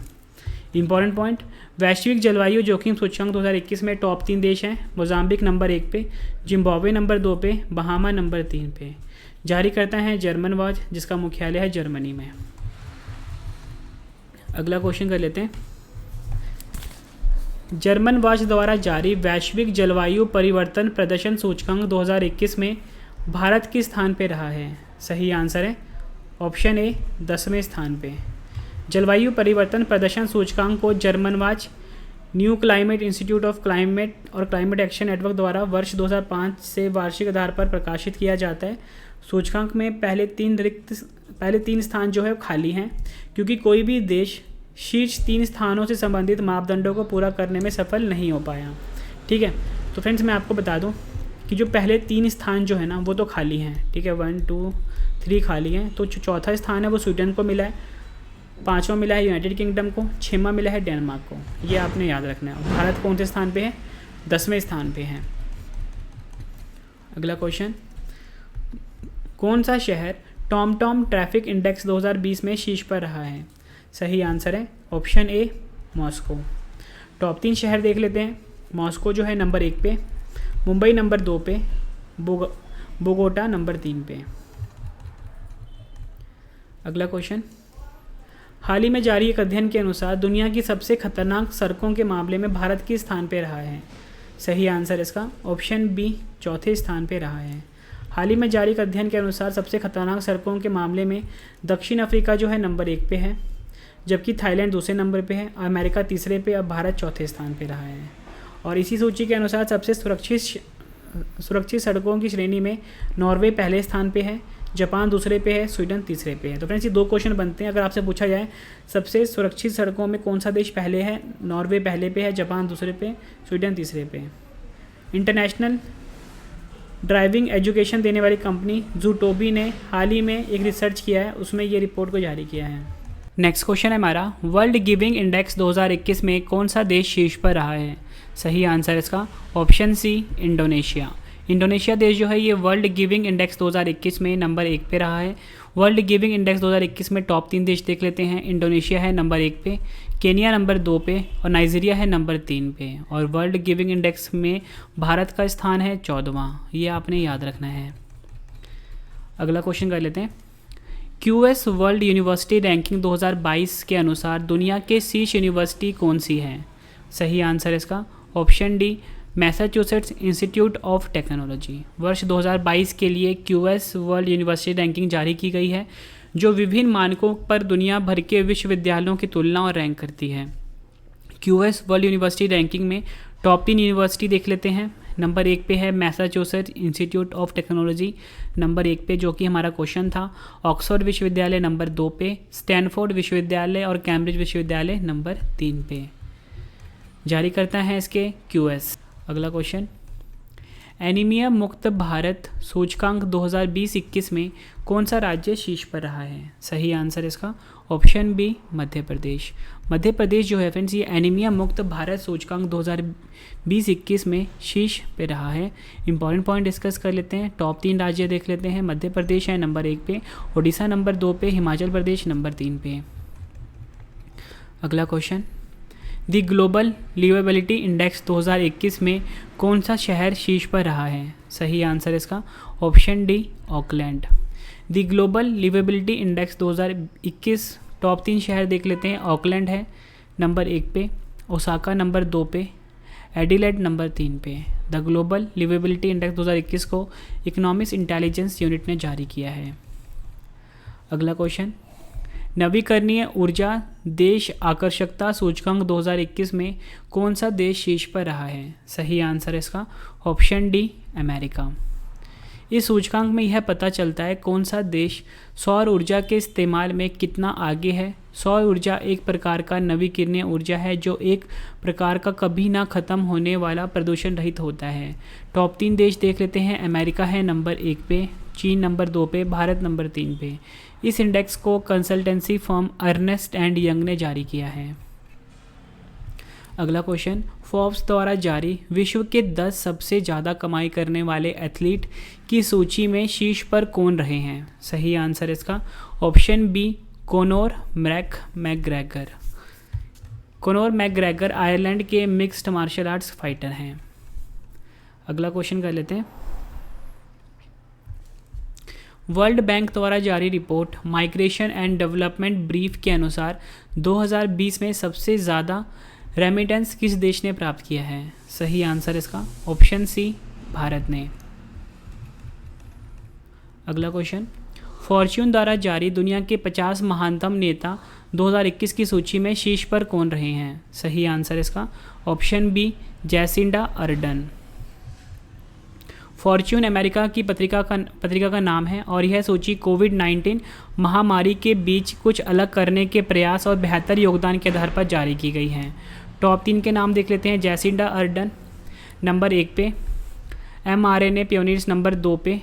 इंपॉर्टेंट पॉइंट, वैश्विक जलवायु जोखिम सूचकांक 2021 में टॉप 3 देश हैं। मोजाम्बिक नंबर 1 पे, जिम्बाब्वे नंबर 2 पे, बहामा नंबर 3 पे। जारी करता है जर्मन वाच जिसका मुख्यालय है जर्मनी में। अगला क्वेश्चन कर लेते हैं। जर्मन वाच द्वारा जारी वैश्विक जलवायु परिवर्तन प्रदर्शन सूचकांक 2021 में भारत किस स्थान पे रहा है? सही आंसर है ऑप्शन ए 10वें स्थान पे। जलवायु परिवर्तन प्रदर्शन सूचकांक को German watch, new climate institute of climate और क्लाइमेट एक्शन नेटवर्क द्वारा वर्ष 2005 से वार्षिक आधार पर प्रकाशित किया जाता है। सूचकांक में पहले 3 स्थान जो है खाली हैं क्योंकि कोई भी देश शीर्ष 3 स्थानों से संबंधित मापदंडों को पूरा करने में सफल नहीं हो पाया। ठीक है, तो फ्रेंड्स मैं आपको बता दूं कि जो पहले 3 स्थान जो है ना वो तो खाली हैं। ठीक है, 1 2 3 खाली हैं। तो जो चौथा स्थान है वो स्वीडन को मिला है, 5वां मिला है यूनाइटेड किंगडम को, 6वां मिला है डेनमार्क को। ये आपने याद रखना है। भारत कौन से स्थान पे है? 10वें स्थान पे है। अगला क्वेश्चन, कौन सा शहर टॉम ट्रैफिक इंडेक्स 2020 में शीर्ष पर रहा है? सही आंसर है ऑप्शन ए मॉस्को। टॉप 3 शहर देख लेते हैं। मॉस्को जो है नंबर 1 पे, मुंबई नंबर 2 पे, बोगोटा नंबर 3 पे। अगला क्वेश्चन, हाल ही में जारी एक अध्ययन के अनुसार दुनिया की सबसे खतरनाक सड़कों के मामले में भारत किस स्थान पे रहा है? सही आंसर इसका ऑप्शन बी 4थे स्थान पे रहा है। हाल ही में जारी एक अध्ययन के अनुसार सबसे खतरनाक सड़कों के मामले में दक्षिण अफ्रीका जो है नंबर 1 पे है, जबकि थाईलैंड 2 नंबर पे है, अमेरिका 3 पे, अब भारत 4थे स्थान पे रहा है। और इसी सूची के अनुसार सबसे सुरक्षित सड़कों की श्रेणी में नॉर्वे पहले स्थान पे है, जापान 2 पे है, स्वीडन 3 पे है। तो फ्रेंड्स ये 2 क्वेश्चन बनते हैं। अगर आपसे पूछा जाए सबसे सुरक्षित सड़कों में कौन सा देश पहले है, नॉर्वे पहले पे है, जापान 2 पे, स्वीडन 3 पे। इंटरनेशनल ड्राइविंग एजुकेशन देने वाली कंपनी जूटोबी ने हाल ही में एक रिसर्च किया है, उसमें ये रिपोर्ट को जारी किया है। नेक्स्ट क्वेश्चन है हमारा, वर्ल्ड गिविंग इंडेक्स 2021 में कौन सा देश शीर्ष पर रहा है? सही आंसर इसका ऑप्शन सी इंडोनेशिया। इंडोनेशिया देश जो है ये वर्ल्ड गिविंग इंडेक्स 2021 में नंबर 1 पे रहा है। वर्ल्ड गिविंग इंडेक्स 2021 में टॉप 3 देश देख लेते हैं। इंडोनेशिया है नंबर 1 पे, केनिया नंबर 2 पे और नाइजीरिया है नंबर 3 पे। और वर्ल्ड गिविंग इंडेक्स में भारत का स्थान है 14वां। ये आपने याद रखना है। अगला क्वेश्चन कर लेते हैं। क्यूएस वर्ल्ड यूनिवर्सिटी रैंकिंग 2022 के अनुसार दुनिया के शीर्ष यूनिवर्सिटी कौन सी है? सही आंसर इसका option D, Massachusetts institute of technology. वर्ष 2022 के लिए क्यूएस वर्ल्ड यूनिवर्सिटी रैंकिंग जारी की गई है, जो विभिन्न मानकों पर दुनिया भर के विश्वविद्यालयों की तुलना और रैंक करती है। क्यूएस वर्ल्ड यूनिवर्सिटी रैंकिंग में टॉप 3 यूनिवर्सिटी देख लेते हैं। नंबर 1 पे है Massachusetts institute of technology, number 1 पे, जो कि हमारा क्वेश्चन था। ऑक्सफोर्ड विश्वविद्यालय नंबर 2 पे, स्टैनफोर्ड विश्वविद्यालय और कैम्ब्रिज विश्वविद्यालय नंबर 3 पे जारी करता है इसके क्यूएस। अगला क्वेश्चन, एनीमिया मुक्त भारत सूचकांक 2020-21 में कौन सा राज्य शीर्ष पर रहा है? सही आंसर इसका ऑप्शन बी, मध्य प्रदेश। मध्य प्रदेश जो है फ्रेंड्स, ये एनीमिया मुक्त भारत सूचकांक 2020-21 में शीर्ष पे रहा है। इंपॉर्टेंट पॉइंट डिस्कस कर लेते हैं। टॉप 3 राज्य देख लेते हैं। मध्य प्रदेश है नंबर 1 पे, उड़ीसा नंबर 2 पे, हिमाचल प्रदेश नंबर 3 पे। अगला क्वेश्चन, दी ग्लोबल लिवेबिलिटी इंडेक्स 2021 में कौन सा शहर शीर्ष पर रहा है? सही आंसर इसका ऑप्शन डी, ऑकलैंड। दी ग्लोबल लिवेबिलिटी इंडेक्स 2021 टॉप 3 शहर देख लेते हैं। ऑकलैंड है नंबर 1 पे, ओसाका नंबर 2 पे, एडिलेड नंबर 3 पे। द ग्लोबल लिवेबिलिटी इंडेक्स 2021 को इकोनॉमिक्स इंटेलिजेंस यूनिट ने जारी किया है। अगला क्वेश्चन, नवीकरणीय ऊर्जा देश आकर्षकता सूचकांक 2021 में कौन सा देश शीर्ष पर रहा है? सही आंसर इसका ऑप्शन डी, अमेरिका। इस सूचकांक में यह पता चलता है कौन सा देश सौर ऊर्जा के इस्तेमाल में कितना आगे है। सौर ऊर्जा एक प्रकार का नवीकरणीय ऊर्जा है जो एक प्रकार का कभी ना ख़त्म होने वाला प्रदूषण रहित होता है। टॉप 3 देश देख लेते हैं। अमेरिका है नंबर 1 पे, चीन नंबर 2 पे, भारत नंबर 3 पे। इस इंडेक्स को consultancy firm Ernst and Young ने जारी किया है। अगला क्वेश्चन, फोर्ब्स द्वारा जारी विश्व के 10 सबसे ज़्यादा कमाई करने वाले एथलीट की सूची में शीर्ष पर कौन रहे हैं? सही आंसर इसका ऑप्शन बी, कोनोर मैकग्रेगर। कोनोर मैकग्रेगर आयरलैंड के मिक्स्ड मार्शल आर्ट्स फाइटर हैं। अगला क्वेश्चन कर लेते हैं। वर्ल्ड बैंक द्वारा जारी report migration and development brief के अनुसार 2020 में सबसे ज़्यादा रेमिटेंस किस देश ने प्राप्त किया है? सही आंसर इसका ऑप्शन सी, भारत ने। अगला क्वेश्चन, फॉर्च्यून द्वारा जारी दुनिया के 50 महानतम नेता 2021 की सूची में शीर्ष पर कौन रहे हैं? सही आंसर इसका option B, Jacinda Ardern. Fortune America की पत्रिका का नाम है और यह सूची कोविड-19 महामारी के बीच कुछ अलग करने के प्रयास और बेहतर योगदान के आधार पर जारी की गई है। टॉप 3 के नाम देख लेते हैं। जैसिंडा अर्डन नंबर 1 पे, mRNA पियोनियर्स नंबर 2 पे,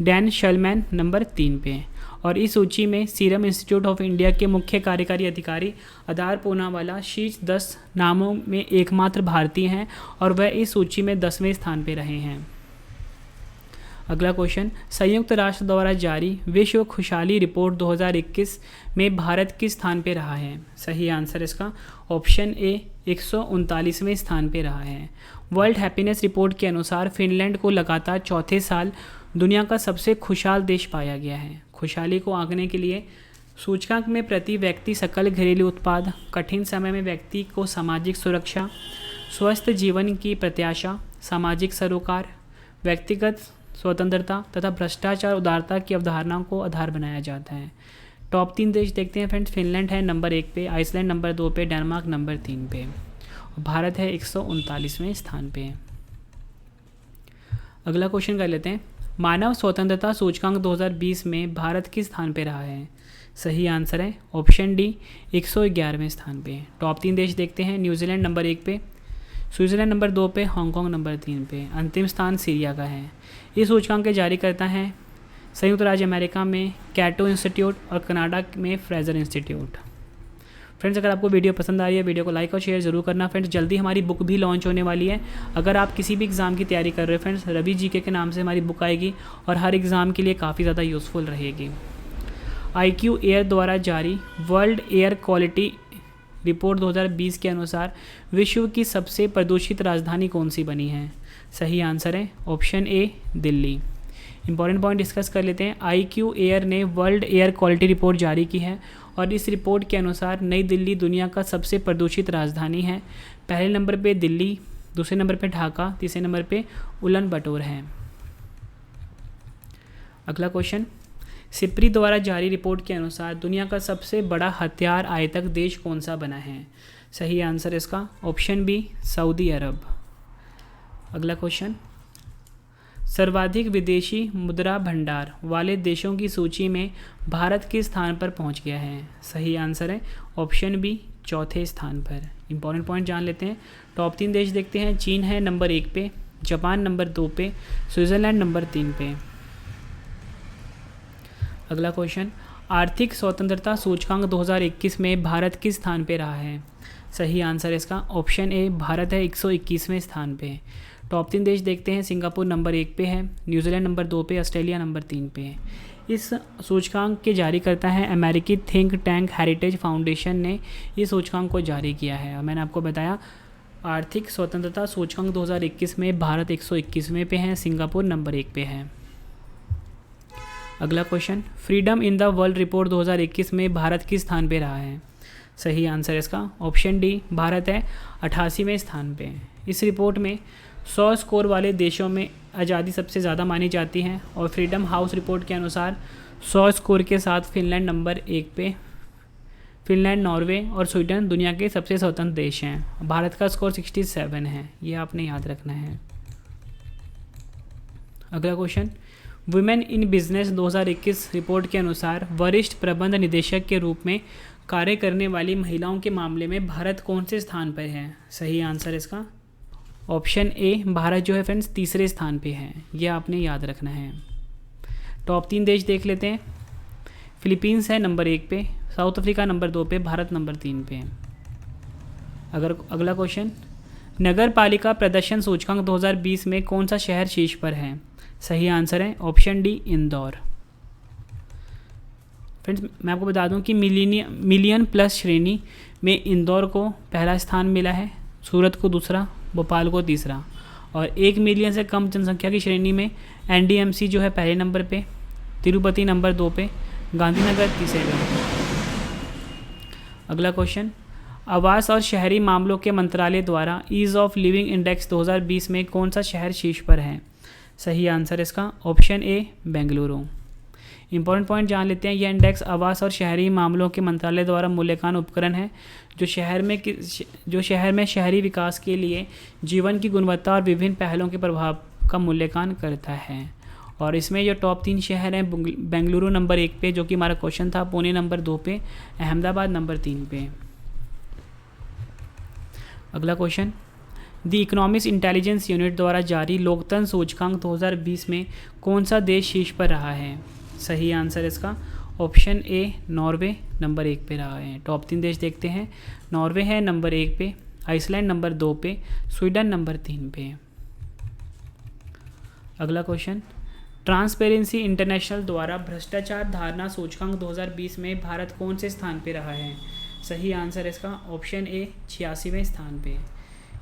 डैन शलमैन नंबर 3 पे। और इस सूची में सीरम इंस्टीट्यूट ऑफ इंडिया के मुख्य कार्यकारी अधिकारी आधार पूनावाला शीर्ष 10 नामों में एकमात्र भारतीय हैं और वह इस सूची में 10वें स्थान पर रहे हैं। अगला क्वेश्चन, संयुक्त राष्ट्र द्वारा जारी विश्व खुशहाली रिपोर्ट 2021 में भारत किस स्थान पे रहा है? सही आंसर इसका ऑप्शन ए, 139वें स्थान पे रहा है। वर्ल्ड हैप्पीनेस रिपोर्ट के अनुसार फिनलैंड को लगातार चौथे साल दुनिया का सबसे खुशहाल देश पाया गया है। खुशहाली को आंकने के लिए सूचकांक में प्रति व्यक्ति सकल घरेलू उत्पाद, कठिन समय में व्यक्ति को सामाजिक सुरक्षा, स्वस्थ जीवन की प्रत्याशा, सामाजिक सरोकार, व्यक्तिगत स्वतंत्रता तथा भ्रष्टाचार उदारता की अवधारणाओं को आधार बनाया जाता है। टॉप 3 देश देखते हैं फ्रेंड्स। फिनलैंड है नंबर 1 पे, आइसलैंड नंबर 2 पे, डेनमार्क नंबर 3 पे और भारत है 139वें स्थान पे। अगला क्वेश्चन कर लेते हैं। मानव स्वतंत्रता सूचकांक 2020 में भारत किस स्थान पे रहा है? सही आंसर है ऑप्शन डी, 111वें स्थान पे। टॉप 3 देश देखते हैं। न्यूजीलैंड नंबर 1 पे, स्विट्ज़रलैंड नंबर 2 पे, हांगकांग नंबर 3 पे। अंतिम स्थान सीरिया का है। इस सूचकांक के जारी करता है संयुक्त राज्य अमेरिका में कैटो इंस्टीट्यूट और कनाडा में फ्रेजर इंस्टीट्यूट। फ्रेंड्स, अगर आपको वीडियो पसंद आ रही है, वीडियो को लाइक और शेयर जरूर करना। फ्रेंड्स, जल्दी हमारी बुक भी लॉन्च होने वाली है। अगर आप किसी भी एग्ज़ाम की तैयारी कर रहे हो फ्रेंड्स, रवि जीके के नाम से हमारी बुक आएगी और हर एग्ज़ाम के लिए काफ़ी ज़्यादा यूज़फुल रहेगी। IQ एयर द्वारा जारी वर्ल्ड एयर क्वालिटी रिपोर्ट 2020 के अनुसार विश्व की सबसे प्रदूषित राजधानी कौन सी बनी है? सही आंसर है option A Delhi. Important point discuss कर लेते हैं। IQ एयर ने वर्ल्ड एयर क्वालिटी रिपोर्ट जारी की है और इस रिपोर्ट के अनुसार नई दिल्ली दुनिया का सबसे प्रदूषित राजधानी है। पहले नंबर पे दिल्ली, दूसरे नंबर पे ढाका, तीसरे नंबर पे उलन बटोर है। अगला क्वेश्चन, सिप्री द्वारा जारी रिपोर्ट के अनुसार दुनिया का सबसे बड़ा हथियार आयातक देश कौन सा बना है? सही आंसर इसका ऑप्शन बी सऊदी अरब। अगला क्वेश्चन, सर्वाधिक विदेशी मुद्रा भंडार वाले देशों की सूची में भारत किस स्थान पर पहुंच गया है? सही आंसर है ऑप्शन बी चौथे स्थान पर। इंपॉर्टेंट पॉइंट जान लेते हैं। टॉप 3 देश देखते हैं। चीन है नंबर 1 पे, जापान नंबर 2 पे, स्विट्ज़रलैंड नंबर 3 पे। अगला क्वेश्चन, आर्थिक स्वतंत्रता सूचकांक 2021 में भारत किस स्थान पे रहा है? सही आंसर इसका ऑप्शन ए भारत है 121वें स्थान पे। टॉप 3 देश देखते हैं। सिंगापुर नंबर 1 पे है, न्यूजीलैंड नंबर 2 पे, ऑस्ट्रेलिया नंबर 3 पे है। इस सूचकांक के जारी करता है अमेरिकी थिंक टैंक हेरिटेज फाउंडेशन ने इस सूचकांक को जारी किया है। और मैंने आपको बताया आर्थिक स्वतंत्रता सूचकांक 2021 में भारत 121वें पे है, सिंगापुर नंबर 1 पे है। अगला question, freedom in the world report 2021 में भारत किस स्थान पे रहा है? सही आंसर इसका ऑप्शन डी भारत है 88वें स्थान पे। इस रिपोर्ट में 100 स्कोर वाले देशों में आज़ादी सबसे ज़्यादा मानी जाती है और फ्रीडम हाउस रिपोर्ट के अनुसार 100 स्कोर के साथ फिनलैंड नंबर 1 पे, फिनलैंड, नॉर्वे और स्वीडन दुनिया के सबसे स्वतंत्र देश हैं। भारत का स्कोर 67 है, ये आपने याद रखना है। अगला question, women in business 2021 report के अनुसार वरिष्ठ प्रबंध निदेशक के रूप में कार्य करने वाली महिलाओं के मामले में भारत कौन से स्थान पर है? सही आंसर इसका ऑप्शन ए भारत जो है फ्रेंड्स 3रे स्थान पे है, यह आपने याद रखना है। टॉप 3 देश देख लेते हैं। फिलीपींस है नंबर 1 पे, साउथ अफ्रीका नंबर 2 पे, भारत नंबर 3 पे। अगला क्वेश्चन, नगर पालिका प्रदर्शन सूचकांक 2020 में कौन सा शहर शीर्ष पर है? सही आंसर है ऑप्शन डी इंदौर। फ्रेंड्स मैं आपको बता दूं कि मिलियन प्लस श्रेणी में इंदौर को पहला स्थान मिला है, सूरत को दूसरा, भोपाल को तीसरा, और 1 मिलियन से कम जनसंख्या की श्रेणी में NDMC जो है पहले नंबर पे, तिरुपति नंबर 2 पे, गांधीनगर तीसरे नंबर पे। अगला क्वेश्चन, आवास और शहरी मामलों के मंत्रालय द्वारा ईज़ ऑफ लिविंग इंडेक्स 2020 में कौन सा शहर शीर्ष पर है? सही आंसर इसका ऑप्शन ए बेंगलुरु। इंपॉर्टेंट पॉइंट जान लेते हैं। यह इंडेक्स आवास और शहरी मामलों के मंत्रालय द्वारा मूल्यांकन उपकरण है जो शहर में शहरी विकास के लिए जीवन की गुणवत्ता और विभिन्न पहलों के प्रभाव का मूल्यांकन करता है। और इसमें जो टॉप 3 शहर हैं, बेंगलुरु नंबर 1 पे जो कि हमारा क्वेश्चन था, पुणे नंबर 2 पे, अहमदाबाद नंबर 3 पे। अगला question, the economics intelligence unit द्वारा जारी लोकतंत्र सूचकांक 2020 में कौन सा देश शीर्ष पर रहा है? सही आंसर इसका ऑप्शन ए नॉर्वे नंबर 1 पे रहा है। टॉप 3 देश देखते हैं। नॉर्वे है नंबर 1 पे, आइसलैंड नंबर 2 पे, स्वीडन नंबर 3 पे। अगला क्वेश्चन, ट्रांसपेरेंसी इंटरनेशनल द्वारा भ्रष्टाचार धारणा सूचकांक 2020 में भारत कौन से स्थान पे रहा है? सही आंसर इसका ऑप्शन ए 86वें स्थान पे।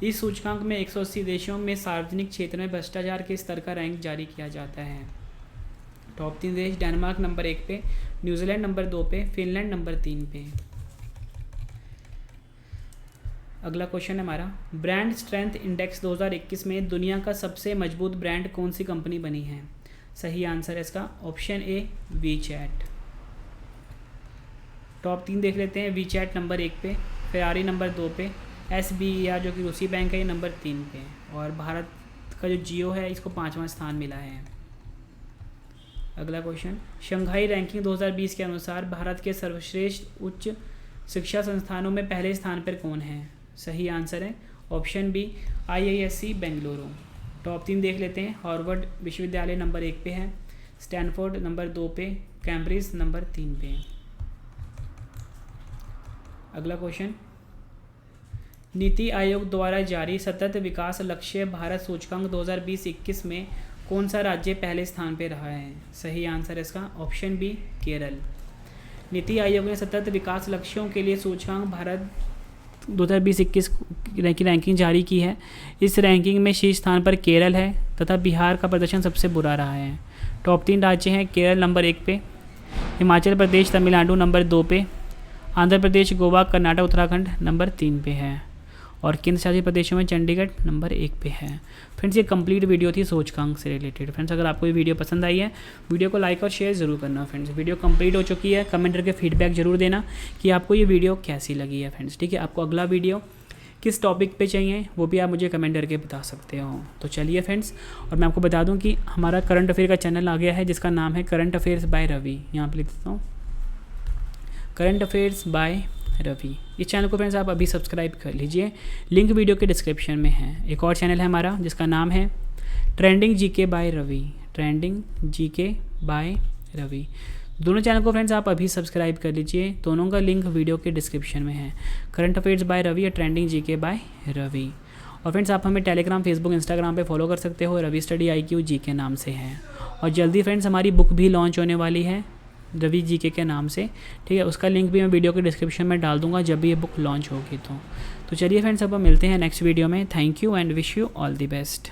इस सूचकांक में 180 देशों में सार्वजनिक क्षेत्र में भ्रष्टाचार के स्तर का रैंक जारी किया जाता है। टॉप 3 देश, डेनमार्क नंबर 1 पे, न्यूजीलैंड नंबर 2 पे, फिनलैंड नंबर 3 पे। अगला क्वेश्चन है हमारा, ब्रांड स्ट्रेंथ इंडेक्स 2021 में दुनिया का सबसे मजबूत ब्रांड कौन सी कंपनी बनी है? सही आंसर है इसका ऑप्शन ए वीचैट। टॉप 3 देख लेते हैं। वीचैट नंबर 1 पे, फेरारी नंबर 2 पे, SBER जो कि रूसी बैंक है ये नंबर 3 पे, और भारत का जो जियो है इसको 5वां स्थान मिला है। अगला क्वेश्चन, शंघाई रैंकिंग 2020 के अनुसार भारत के सर्वश्रेष्ठ उच्च शिक्षा संस्थानों में पहले स्थान पर कौन है? सही आंसर है option B IISc Bengaluru. Top 3 देख लेते हैं। हार्वर्ड विश्वविद्यालय नंबर 1 पे है, स्टैनफोर्ड नंबर 2 पे, कैम्ब्रिज नंबर 3 पे। अगला क्वेश्चन, नीति आयोग द्वारा जारी सतत विकास लक्ष्य भारत सूचकांक 2020-21 में कौन सा राज्य पहले स्थान पर रहा है? सही आंसर इसका ऑप्शन बी केरल। नीति आयोग ने सतत विकास लक्ष्यों के लिए सूचकांक भारत 2020-21 की रैंकिंग जारी की है। इस रैंकिंग में शीर्ष स्थान पर केरल है तथा बिहार का प्रदर्शन सबसे बुरा रहा है। टॉप 3 राज्य हैं, केरल नंबर 1 पे, हिमाचल प्रदेश तमिलनाडु नंबर 2 पे, आंध्र प्रदेश गोवा कर्नाटक उत्तराखंड नंबर 3 पे है और केंद्र शासित प्रदेशों में चंडीगढ़ नंबर 1 पे है। फ्रेंड्स ये कंप्लीट वीडियो थी सूचकांक से रिलेटेड। फ्रेंड्स अगर आपको ये वीडियो पसंद आई है, वीडियो को लाइक और शेयर ज़रूर करना। फ्रेंड्स वीडियो कंप्लीट हो चुकी है, कमेंट करके फीडबैक जरूर देना कि आपको ये वीडियो कैसी लगी है। फ्रेंड्स ठीक है, आपको अगला वीडियो किस टॉपिक पे चाहिए वो भी आप मुझे कमेंट करके बता सकते हो। तो चलिए फ्रेंड्स, और मैं आपको बता दूं कि हमारा करंट अफेयर का चैनल आ गया है जिसका नाम है करंट अफेयर्स बाय रवि। यहाँ पे लिख देता हूँ करंट अफेयर्स बाय रवि। इस चैनल को फ्रेंड्स आप अभी सब्सक्राइब कर लीजिए, लिंक वीडियो के डिस्क्रिप्शन में है। एक और चैनल है हमारा जिसका नाम है trending GK by Ravi, trending GK by Ravi. दोनों चैनल को फ्रेंड्स आप अभी सब्सक्राइब कर लीजिए, दोनों का लिंक वीडियो के डिस्क्रिप्शन में है। करंट अफेयर्स बाय रवि या ट्रेंडिंग जीके बाय रवि। और फ्रेंड्स आप हमें टेलीग्राम, फेसबुक, इंस्टाग्राम पे फॉलो कर सकते हो, रवि स्टडी IQ जी के नाम से है। और जल्दी फ्रेंड्स हमारी बुक भी लॉन्च होने वाली है रवि जीके के नाम से, ठीक है। उसका लिंक भी मैं वीडियो के डिस्क्रिप्शन में डाल दूंगा जब भी ये बुक लॉन्च होगी। तो चलिए फ्रेंड्स अब हम मिलते हैं नेक्स्ट वीडियो में। Thank you and wish you all the best.